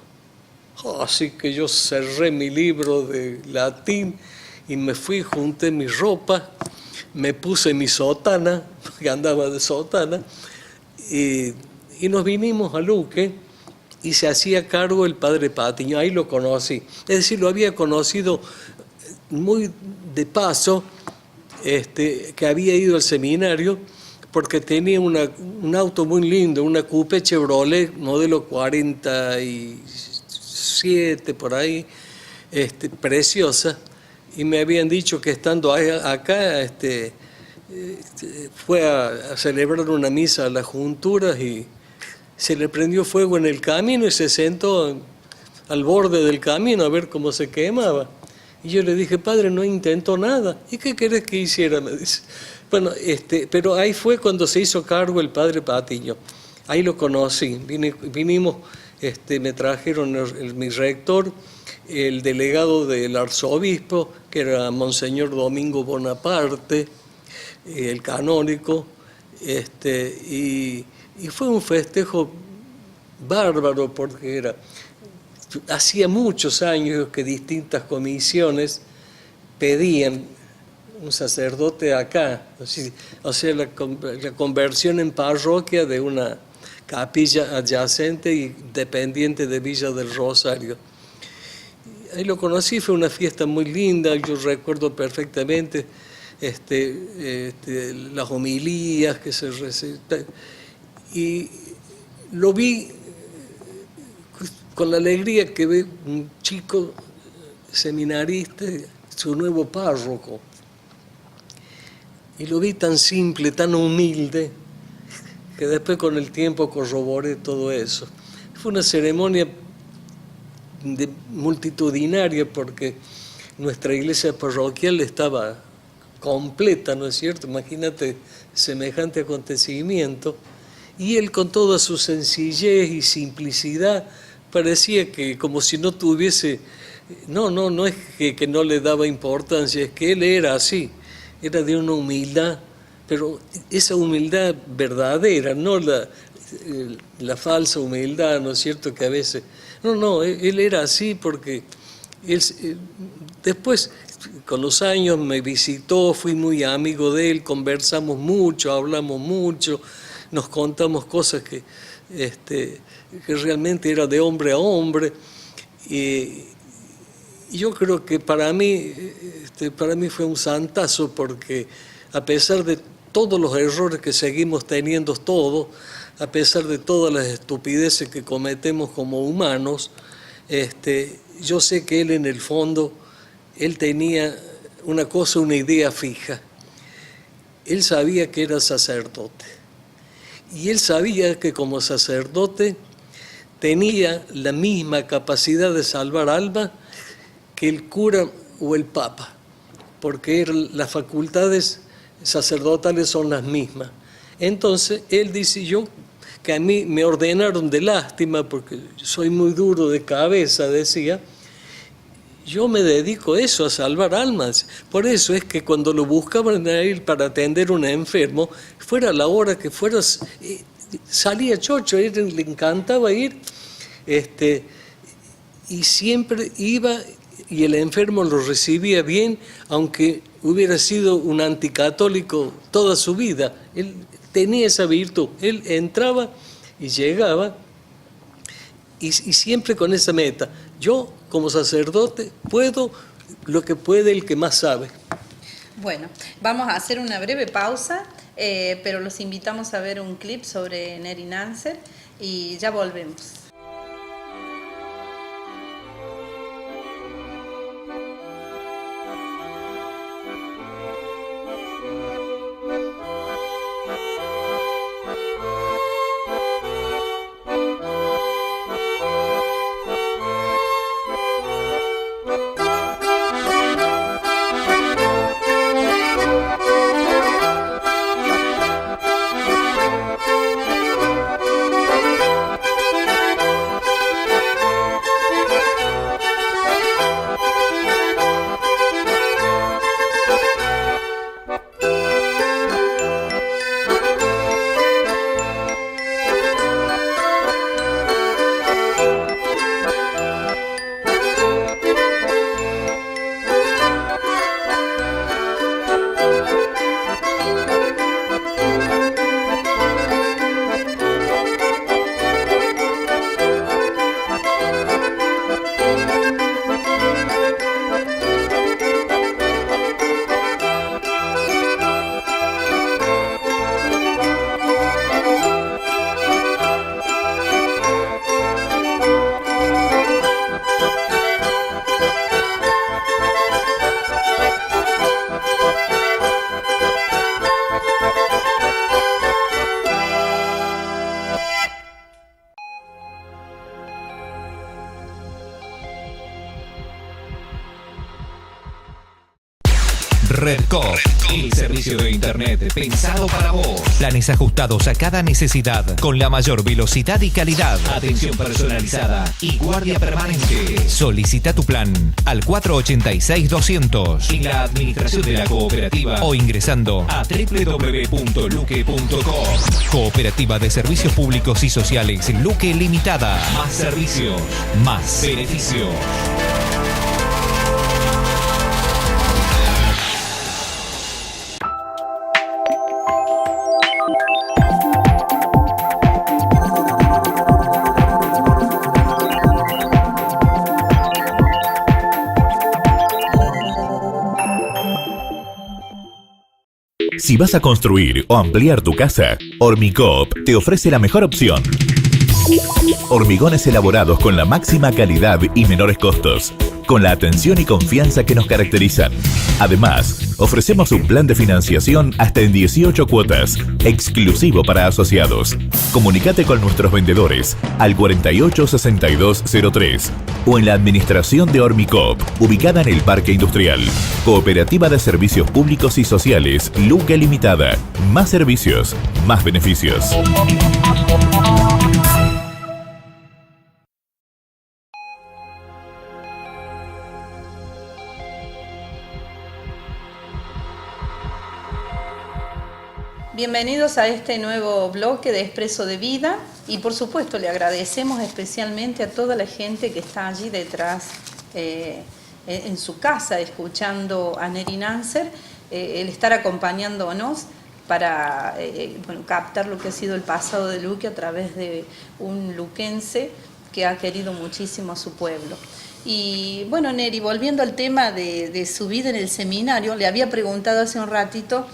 Así que yo cerré mi libro de latín y me fui, junté mi ropa, me puse mi sotana, porque andaba de sotana, y nos vinimos a Luque y se hacía cargo el padre Patiño, ahí lo conocí. Es decir, lo había conocido muy de paso, que había ido al seminario, porque tenía un auto muy lindo, una Coupe Chevrolet, modelo 47, por ahí, preciosa, y me habían dicho que estando acá, fue a celebrar una misa a las junturas y se le prendió fuego en el camino y se sentó al borde del camino a ver cómo se quemaba. Y yo le dije, padre, no intentó nada. ¿Y qué querés que hiciera? Me dice. Bueno, pero ahí fue cuando se hizo cargo el padre Patiño. Ahí lo conocí. Vinimos, me trajeron mi rector, el delegado del arzobispo, que era Monseñor Domingo Bonaparte, el canónigo, y fue un festejo bárbaro porque hacía muchos años que distintas comisiones pedían un sacerdote acá, o sea, la conversión en parroquia de una capilla adyacente y dependiente de Villa del Rosario. Ahí lo conocí, fue una fiesta muy linda, yo recuerdo perfectamente las homilías que se recitan, y lo vi con la alegría que ve un chico seminarista, su nuevo párroco, y lo vi tan simple, tan humilde, que después con el tiempo corroboré todo eso. Fue una ceremonia multitudinaria porque nuestra iglesia parroquial estaba completa, ¿no es cierto? Imagínate semejante acontecimiento. Y él, con toda su sencillez y simplicidad, parecía que como si no tuviese, no es que no le daba importancia, es que él era así, era de una humildad, pero esa humildad verdadera, no la falsa humildad, ¿no es cierto? Que a veces, él era así porque él, después, con los años me visitó, fui muy amigo de él, conversamos mucho, hablamos mucho, nos contamos cosas que realmente era de hombre a hombre. Y yo creo que para mí fue un santazo porque a pesar de todos los errores que seguimos teniendo todos, a pesar de todas las estupideces que cometemos como humanos, yo sé que él en el fondo, él tenía una idea fija. Él sabía que era sacerdote. Y él sabía que como sacerdote tenía la misma capacidad de salvar almas que el cura o el papa, porque las facultades sacerdotales son las mismas. Entonces él dice, que a mí me ordenaron de lástima, porque soy muy duro de cabeza, decía, yo me dedico a eso, a salvar almas. Por eso es que cuando lo buscaban a él para atender a un enfermo, fuera la hora que fuera, salía chocho, a él le encantaba ir, y siempre iba y el enfermo lo recibía bien, aunque hubiera sido un anticatólico toda su vida. Él tenía esa virtud, él entraba y llegaba, y siempre con esa meta. Yo, como sacerdote, puedo lo que puede el que más sabe. Bueno, vamos a hacer una breve pausa, pero los invitamos a ver un clip sobre Neri Nanser y ya volvemos. Redcop, el servicio de internet pensado para vos. Planes ajustados a cada necesidad, con la mayor velocidad y calidad. Atención personalizada y guardia permanente. Solicita tu plan al 486-200 en la administración de la cooperativa o ingresando a www.luque.com. Cooperativa de Servicios Públicos y Sociales Luque Limitada. Más servicios, más beneficios. Si vas a construir o ampliar tu casa, Hormicoop te ofrece la mejor opción. Hormigones elaborados con la máxima calidad y menores costos, con la atención y confianza que nos caracterizan. Además, ofrecemos un plan de financiación hasta en 18 cuotas, exclusivo para asociados. Comunicate con nuestros vendedores al 486203 o en la administración de Hormicoop, ubicada en el Parque Industrial. Cooperativa de Servicios Públicos y Sociales Luque Limitada. Más servicios, más beneficios. Bienvenidos a este nuevo bloque de Expreso de Vida y por supuesto le agradecemos especialmente a toda la gente que está allí detrás en su casa escuchando a Neri Nanser, el estar acompañándonos para captar lo que ha sido el pasado de Luque a través de un luquense que ha querido muchísimo a su pueblo. Y bueno, Neri, volviendo al tema de su vida en el seminario, le había preguntado hace un ratito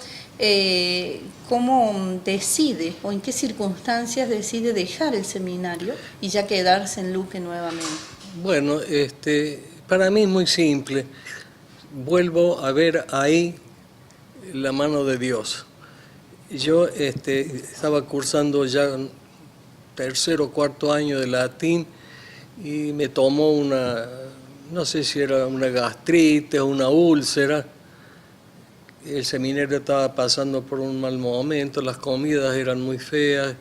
cómo decide o en qué circunstancias decide dejar el seminario y ya quedarse en Luque nuevamente. Bueno, para mí es muy simple. Vuelvo a ver ahí la mano de Dios. Yo estaba cursando ya tercer o cuarto año de latín y me tomó no sé si era una gastritis o una úlcera. El seminario estaba pasando por un mal momento, las comidas eran muy feas.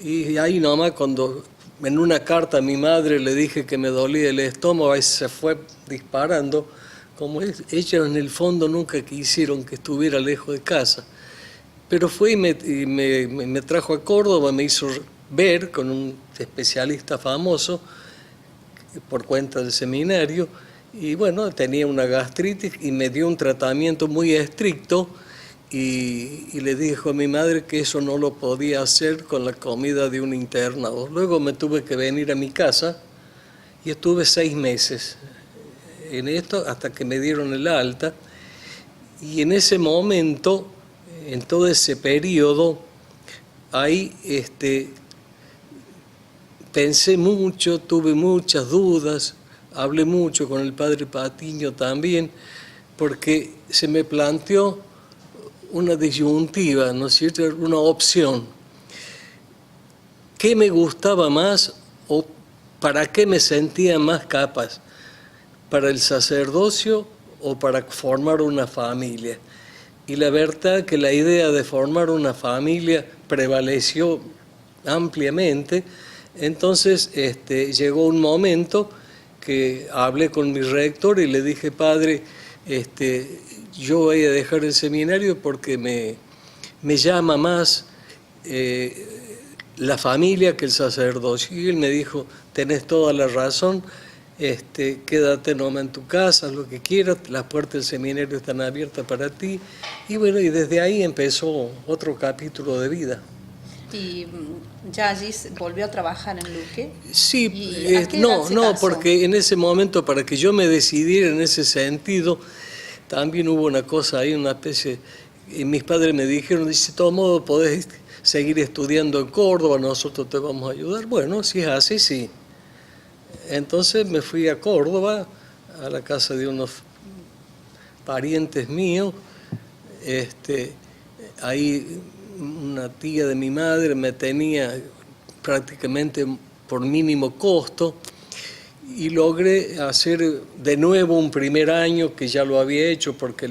Y ahí nomás cuando en una carta a mi madre le dije que me dolía el estómago, ahí se fue disparando. Como ellos en el fondo nunca quisieron que estuviera lejos de casa. Pero fue y me trajo a Córdoba, me hizo ver con un especialista famoso por cuenta del seminario. Y bueno, tenía una gastritis y me dio un tratamiento muy estricto y le dijo a mi madre que eso no lo podía hacer con la comida de un internado. Luego me tuve que venir a mi casa y estuve 6 meses en esto hasta que me dieron el alta. Y en ese momento, en todo ese periodo, ahí pensé mucho, tuve muchas dudas. Hablé mucho con el padre Patiño también, porque se me planteó una disyuntiva, ¿no es cierto?, una opción. ¿Qué me gustaba más o para qué me sentía más capaz? ¿Para el sacerdocio o para formar una familia? Y la verdad que la idea de formar una familia prevaleció ampliamente. Entonces llegó un momento que hablé con mi rector y le dije, padre, yo voy a dejar el seminario porque me llama más la familia que el sacerdocio. Y él me dijo, tenés toda la razón, quédate nomás en tu casa, lo que quieras, las puertas del seminario están abiertas para ti. Y bueno, y desde ahí empezó otro capítulo de vida. ¿Y ya allí volvió a trabajar en Luque? Sí, no, porque en ese momento, para que yo me decidiera en ese sentido, también hubo una cosa ahí, una especie, y mis padres me dijeron, dice, de todo modo podés seguir estudiando en Córdoba, nosotros te vamos a ayudar. Bueno, si es así, sí. Entonces me fui a Córdoba, a la casa de unos parientes míos, ahí una tía de mi madre me tenía prácticamente por mínimo costo y logré hacer de nuevo un primer año que ya lo había hecho porque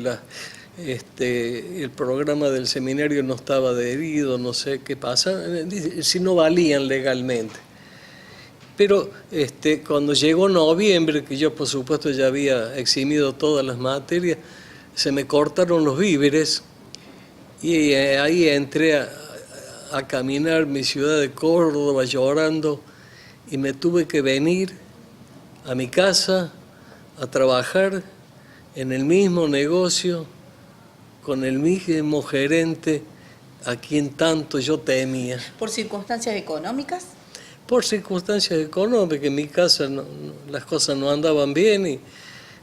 el programa del seminario no estaba adherido, no sé qué pasa, si no valían legalmente. Pero cuando llegó noviembre, que yo por supuesto ya había eximido todas las materias, se me cortaron los víveres y ahí entré a caminar mi ciudad de Córdoba llorando y me tuve que venir a mi casa a trabajar en el mismo negocio con el mismo gerente a quien tanto yo temía. ¿Por circunstancias económicas? Por circunstancias económicas, en mi casa las cosas no andaban bien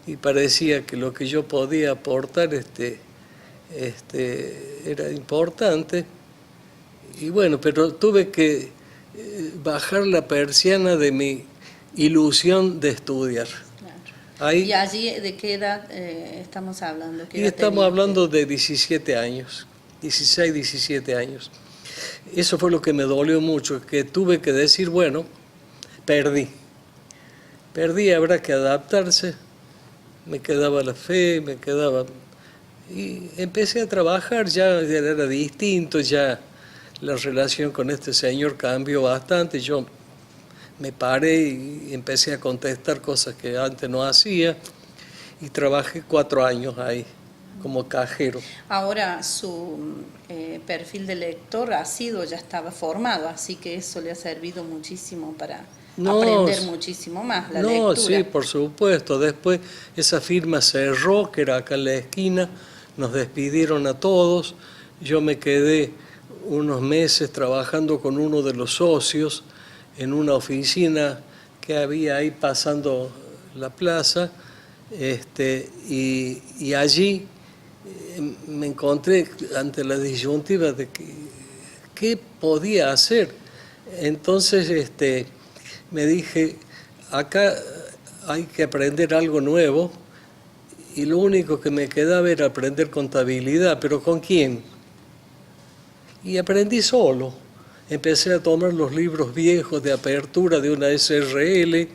y parecía que lo que yo podía aportar era importante. Y bueno, pero tuve que bajar la persiana de mi ilusión de estudiar. Ahí, ¿Y allí de qué edad estamos hablando? Y estamos hablando de 17 años, 16, 17 años. Eso fue lo que me dolió mucho, que tuve que decir, bueno, perdí, habrá que adaptarse, me quedaba la fe, y empecé a trabajar, ya era distinto, ya la relación con este señor cambió bastante, yo me paré y empecé a contestar cosas que antes no hacía, y trabajé 4 años ahí, como cajero. Ahora su perfil de lector ya estaba formado, así que eso le ha servido muchísimo para aprender muchísimo más la lectura. Sí, por supuesto. Después esa firma cerró, que era acá en la esquina, nos despidieron a todos, yo me quedé unos meses trabajando con uno de los socios en una oficina que había ahí pasando la plaza, y allí me encontré ante la disyuntiva de qué podía hacer. Entonces me dije, acá hay que aprender algo nuevo, y lo único que me quedaba era aprender contabilidad, pero ¿con quién? Y aprendí solo. Empecé a tomar los libros viejos de apertura de una SRL.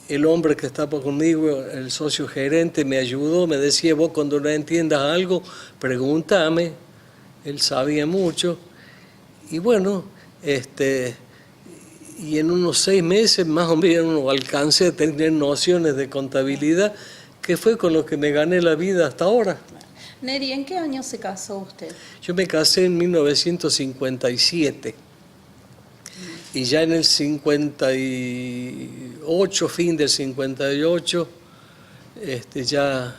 El hombre que estaba conmigo, el socio gerente, me ayudó, me decía, vos cuando no entiendas algo, pregúntame. Él sabía mucho. Y bueno, y en unos 6 meses más o menos alcancé a tener nociones de contabilidad, que fue con lo que me gané la vida hasta ahora. Neri, ¿en qué año se casó usted? Yo me casé en 1957. Y ya en el 58, fin del 58, ya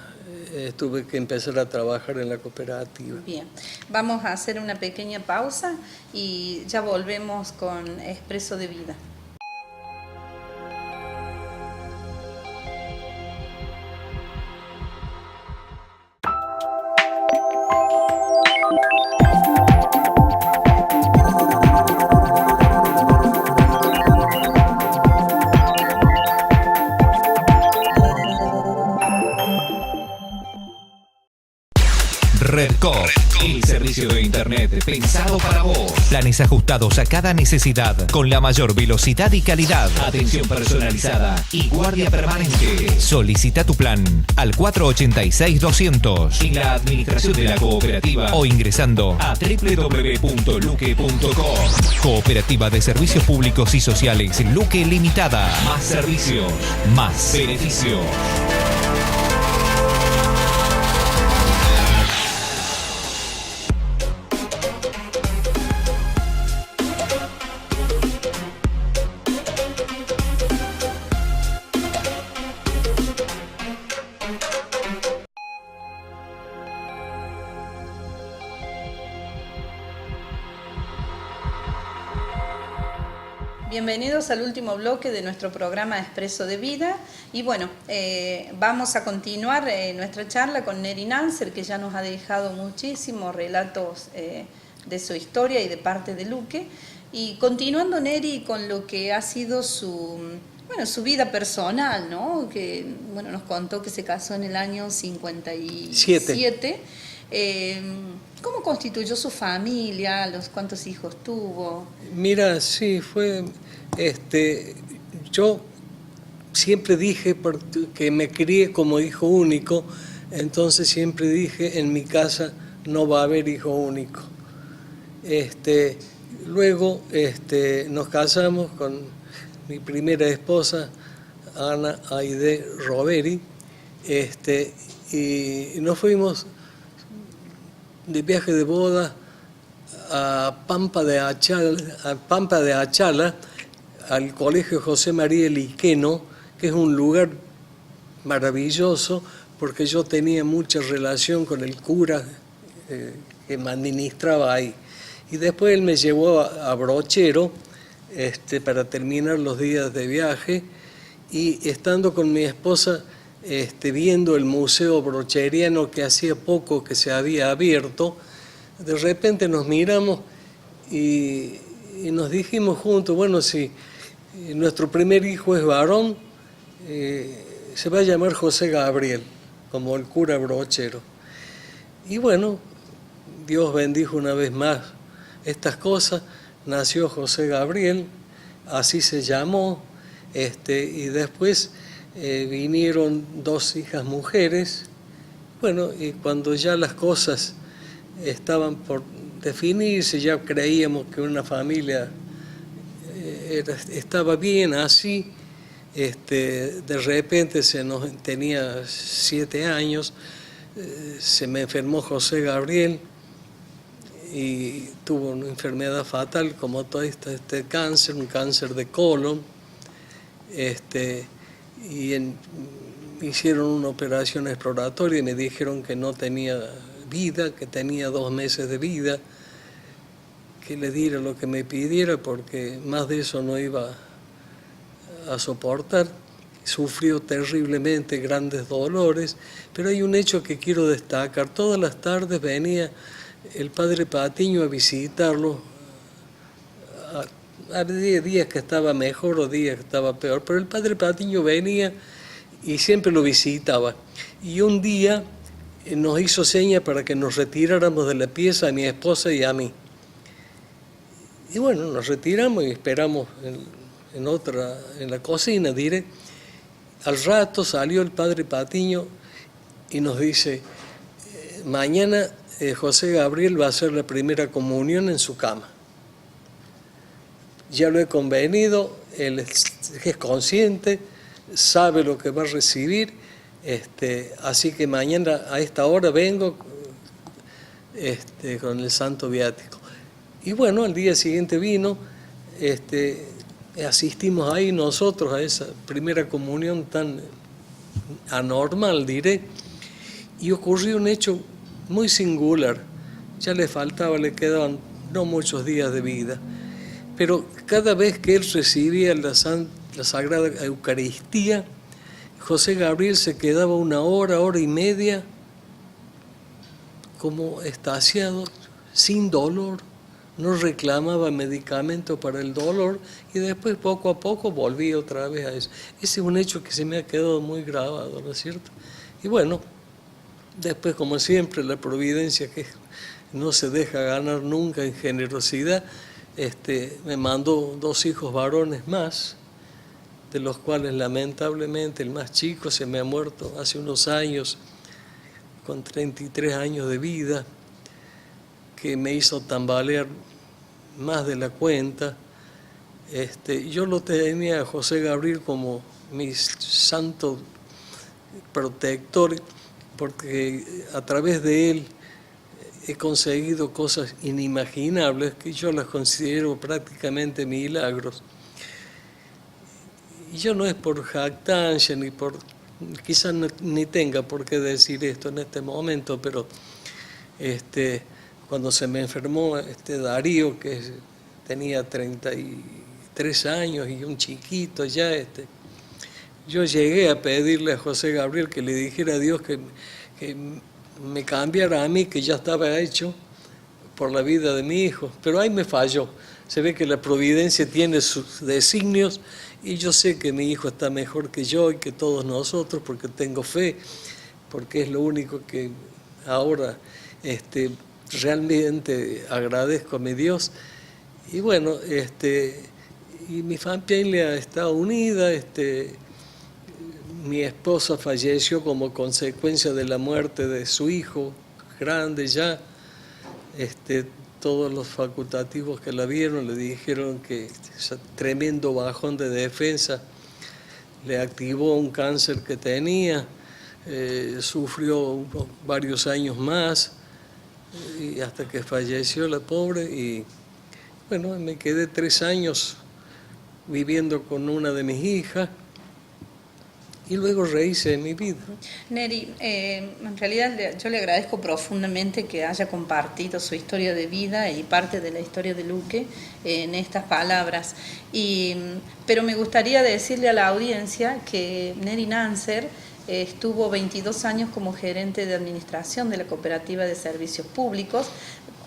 tuve que empezar a trabajar en la cooperativa. Bien, vamos a hacer una pequeña pausa y ya volvemos con Expreso de Vida. Redcop, el servicio de internet pensado para vos. Planes ajustados a cada necesidad, con la mayor velocidad y calidad. Atención personalizada y guardia permanente. Solicita tu plan al 486-200 en la administración de la cooperativa o ingresando a www.luque.com. Cooperativa de Servicios Públicos y Sociales Luque Limitada. Más servicios, más beneficios. Bienvenidos al último bloque de nuestro programa Expreso de Vida. Y bueno, vamos a continuar nuestra charla con Neri Nanser, que ya nos ha dejado muchísimos relatos de su historia y de parte de Luque. Y continuando, Neri, con lo que ha sido su vida personal, ¿no? Que nos contó que se casó en el año 57. ¿Cómo constituyó su familia? ¿Cuántos hijos tuvo? Mira, sí, fue... yo siempre dije que me crié como hijo único, Entonces siempre dije, en mi casa no va a haber hijo único. Luego nos casamos con mi primera esposa, Ana Aide Roveri, y nos fuimos de viaje de boda a Pampa de Achala, al Colegio José María Liqueno, que es un lugar maravilloso, porque yo tenía mucha relación con el cura que me administraba ahí. Y después él me llevó a Brochero para terminar los días de viaje, y estando con mi esposa viendo el museo brocheriano que hacía poco que se había abierto, de repente nos miramos y nos dijimos juntos, bueno, si nuestro primer hijo es varón, se va a llamar José Gabriel, como el cura Brochero. Y bueno, Dios bendijo una vez más estas cosas, nació José Gabriel, así se llamó, y después vinieron 2 hijas mujeres. Bueno, y cuando ya las cosas estaban por definirse, ya creíamos que una familia estaba bien así, de repente tenía 7 años, se me enfermó José Gabriel y tuvo una enfermedad fatal como todo este cáncer, un cáncer de colon, hicieron una operación exploratoria y me dijeron que no tenía vida, que tenía 2 meses de vida, que le diera lo que me pidiera porque más de eso no iba a soportar. Sufrió terriblemente grandes dolores, pero hay un hecho que quiero destacar. Todas las tardes venía el padre Patiño a visitarlo. Había días que estaba mejor o días que estaba peor, pero el padre Patiño venía y siempre lo visitaba. Y un día nos hizo seña para que nos retiráramos de la pieza a mi esposa y a mí. Y bueno, nos retiramos y esperamos en la cocina, diré. Al rato salió el padre Patiño y nos dice, mañana José Gabriel va a hacer la primera comunión en su cama. Ya lo he convenido, él es consciente, sabe lo que va a recibir, así que mañana a esta hora vengo con el santo viático. Y bueno, al día siguiente vino, asistimos ahí nosotros a esa primera comunión tan anormal, diré, y ocurrió un hecho muy singular. Ya le quedaban no muchos días de vida, pero cada vez que él recibía la Sagrada Eucaristía, José Gabriel se quedaba 1 hora, 1 hora y media, como extasiado, sin dolor, no reclamaba medicamento para el dolor, y después poco a poco volvía otra vez a eso. Ese es un hecho que se me ha quedado muy grabado, ¿no es cierto? Y bueno, después, como siempre, la providencia que no se deja ganar nunca en generosidad, me mandó 2 hijos varones más, de los cuales lamentablemente el más chico se me ha muerto hace unos años, con 33 años de vida, que me hizo tambalear más de la cuenta. Yo lo tenía a José Gabriel como mi santo protector, porque a través de él he conseguido cosas inimaginables que yo las considero prácticamente milagros. Y yo no es por jactancia, quizás ni tenga por qué decir esto en este momento, pero cuando se me enfermó Darío, que tenía 33 años y un chiquito ya, yo llegué a pedirle a José Gabriel que le dijera a Dios que me cambiara a mí, que ya estaba hecho por la vida de mi hijo, pero ahí me falló. Se ve que la providencia tiene sus designios y yo sé que mi hijo está mejor que yo y que todos nosotros, porque tengo fe, porque es lo único que ahora realmente agradezco a mi Dios. Y bueno, y mi familia está unida, mi esposa falleció como consecuencia de la muerte de su hijo, grande ya. Todos los facultativos que la vieron le dijeron que ese tremendo bajón de defensa le activó un cáncer que tenía, sufrió varios años más y hasta que falleció la pobre. Y bueno, me quedé 3 años viviendo con una de mis hijas y luego rehice mi vida. Neri, en realidad yo le agradezco profundamente que haya compartido su historia de vida y parte de la historia de Luque en estas palabras. Pero me gustaría decirle a la audiencia que Neri Nánzer estuvo 22 años como gerente de administración de la Cooperativa de Servicios Públicos,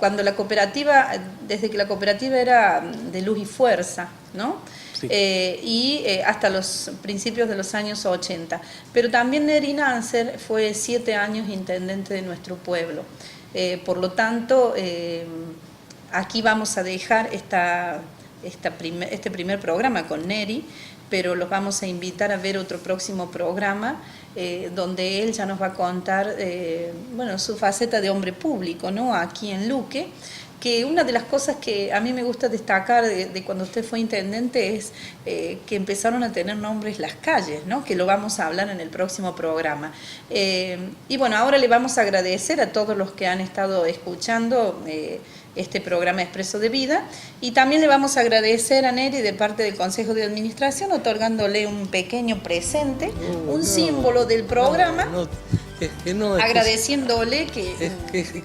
desde que la cooperativa era de Luz y Fuerza, ¿no? Sí. Hasta los principios de los años 80. Pero también Neri Nánzer fue 7 años intendente de nuestro pueblo. Por lo tanto, aquí vamos a dejar este primer programa con Neri, pero los vamos a invitar a ver otro próximo programa donde él ya nos va a contar su faceta de hombre público, ¿no? Aquí en Luque. Que una de las cosas que a mí me gusta destacar de cuando usted fue intendente es que empezaron a tener nombres las calles, ¿no? Que lo vamos a hablar en el próximo programa. Y bueno, ahora le vamos a agradecer a todos los que han estado escuchando este programa Expreso de Vida, y también le vamos a agradecer a Neri de parte del Consejo de Administración, otorgándole un pequeño presente, símbolo del programa. Agradeciéndole que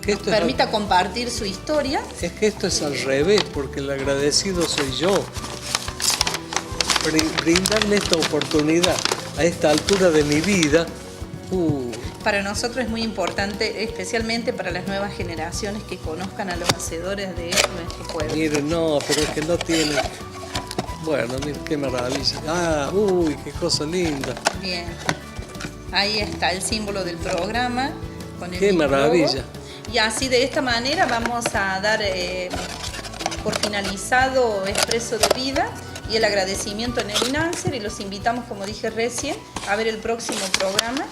nos permita compartir su historia. Es que esto es al revés, porque el agradecido soy yo. Brindarle esta oportunidad a esta altura de mi vida. Para nosotros es muy importante, especialmente para las nuevas generaciones, que conozcan a los hacedores de nuestro pueblo. Miren, no, pero es que no tiene... Bueno, miren qué maravilla. Qué cosa linda. Bien. Ahí está el símbolo del programa. Con el ¡Qué maravilla! logo. Y así, de esta manera, vamos a dar por finalizado Expreso de Vida y el agradecimiento a Neri Nánzer, y los invitamos, como dije recién, a ver el próximo programa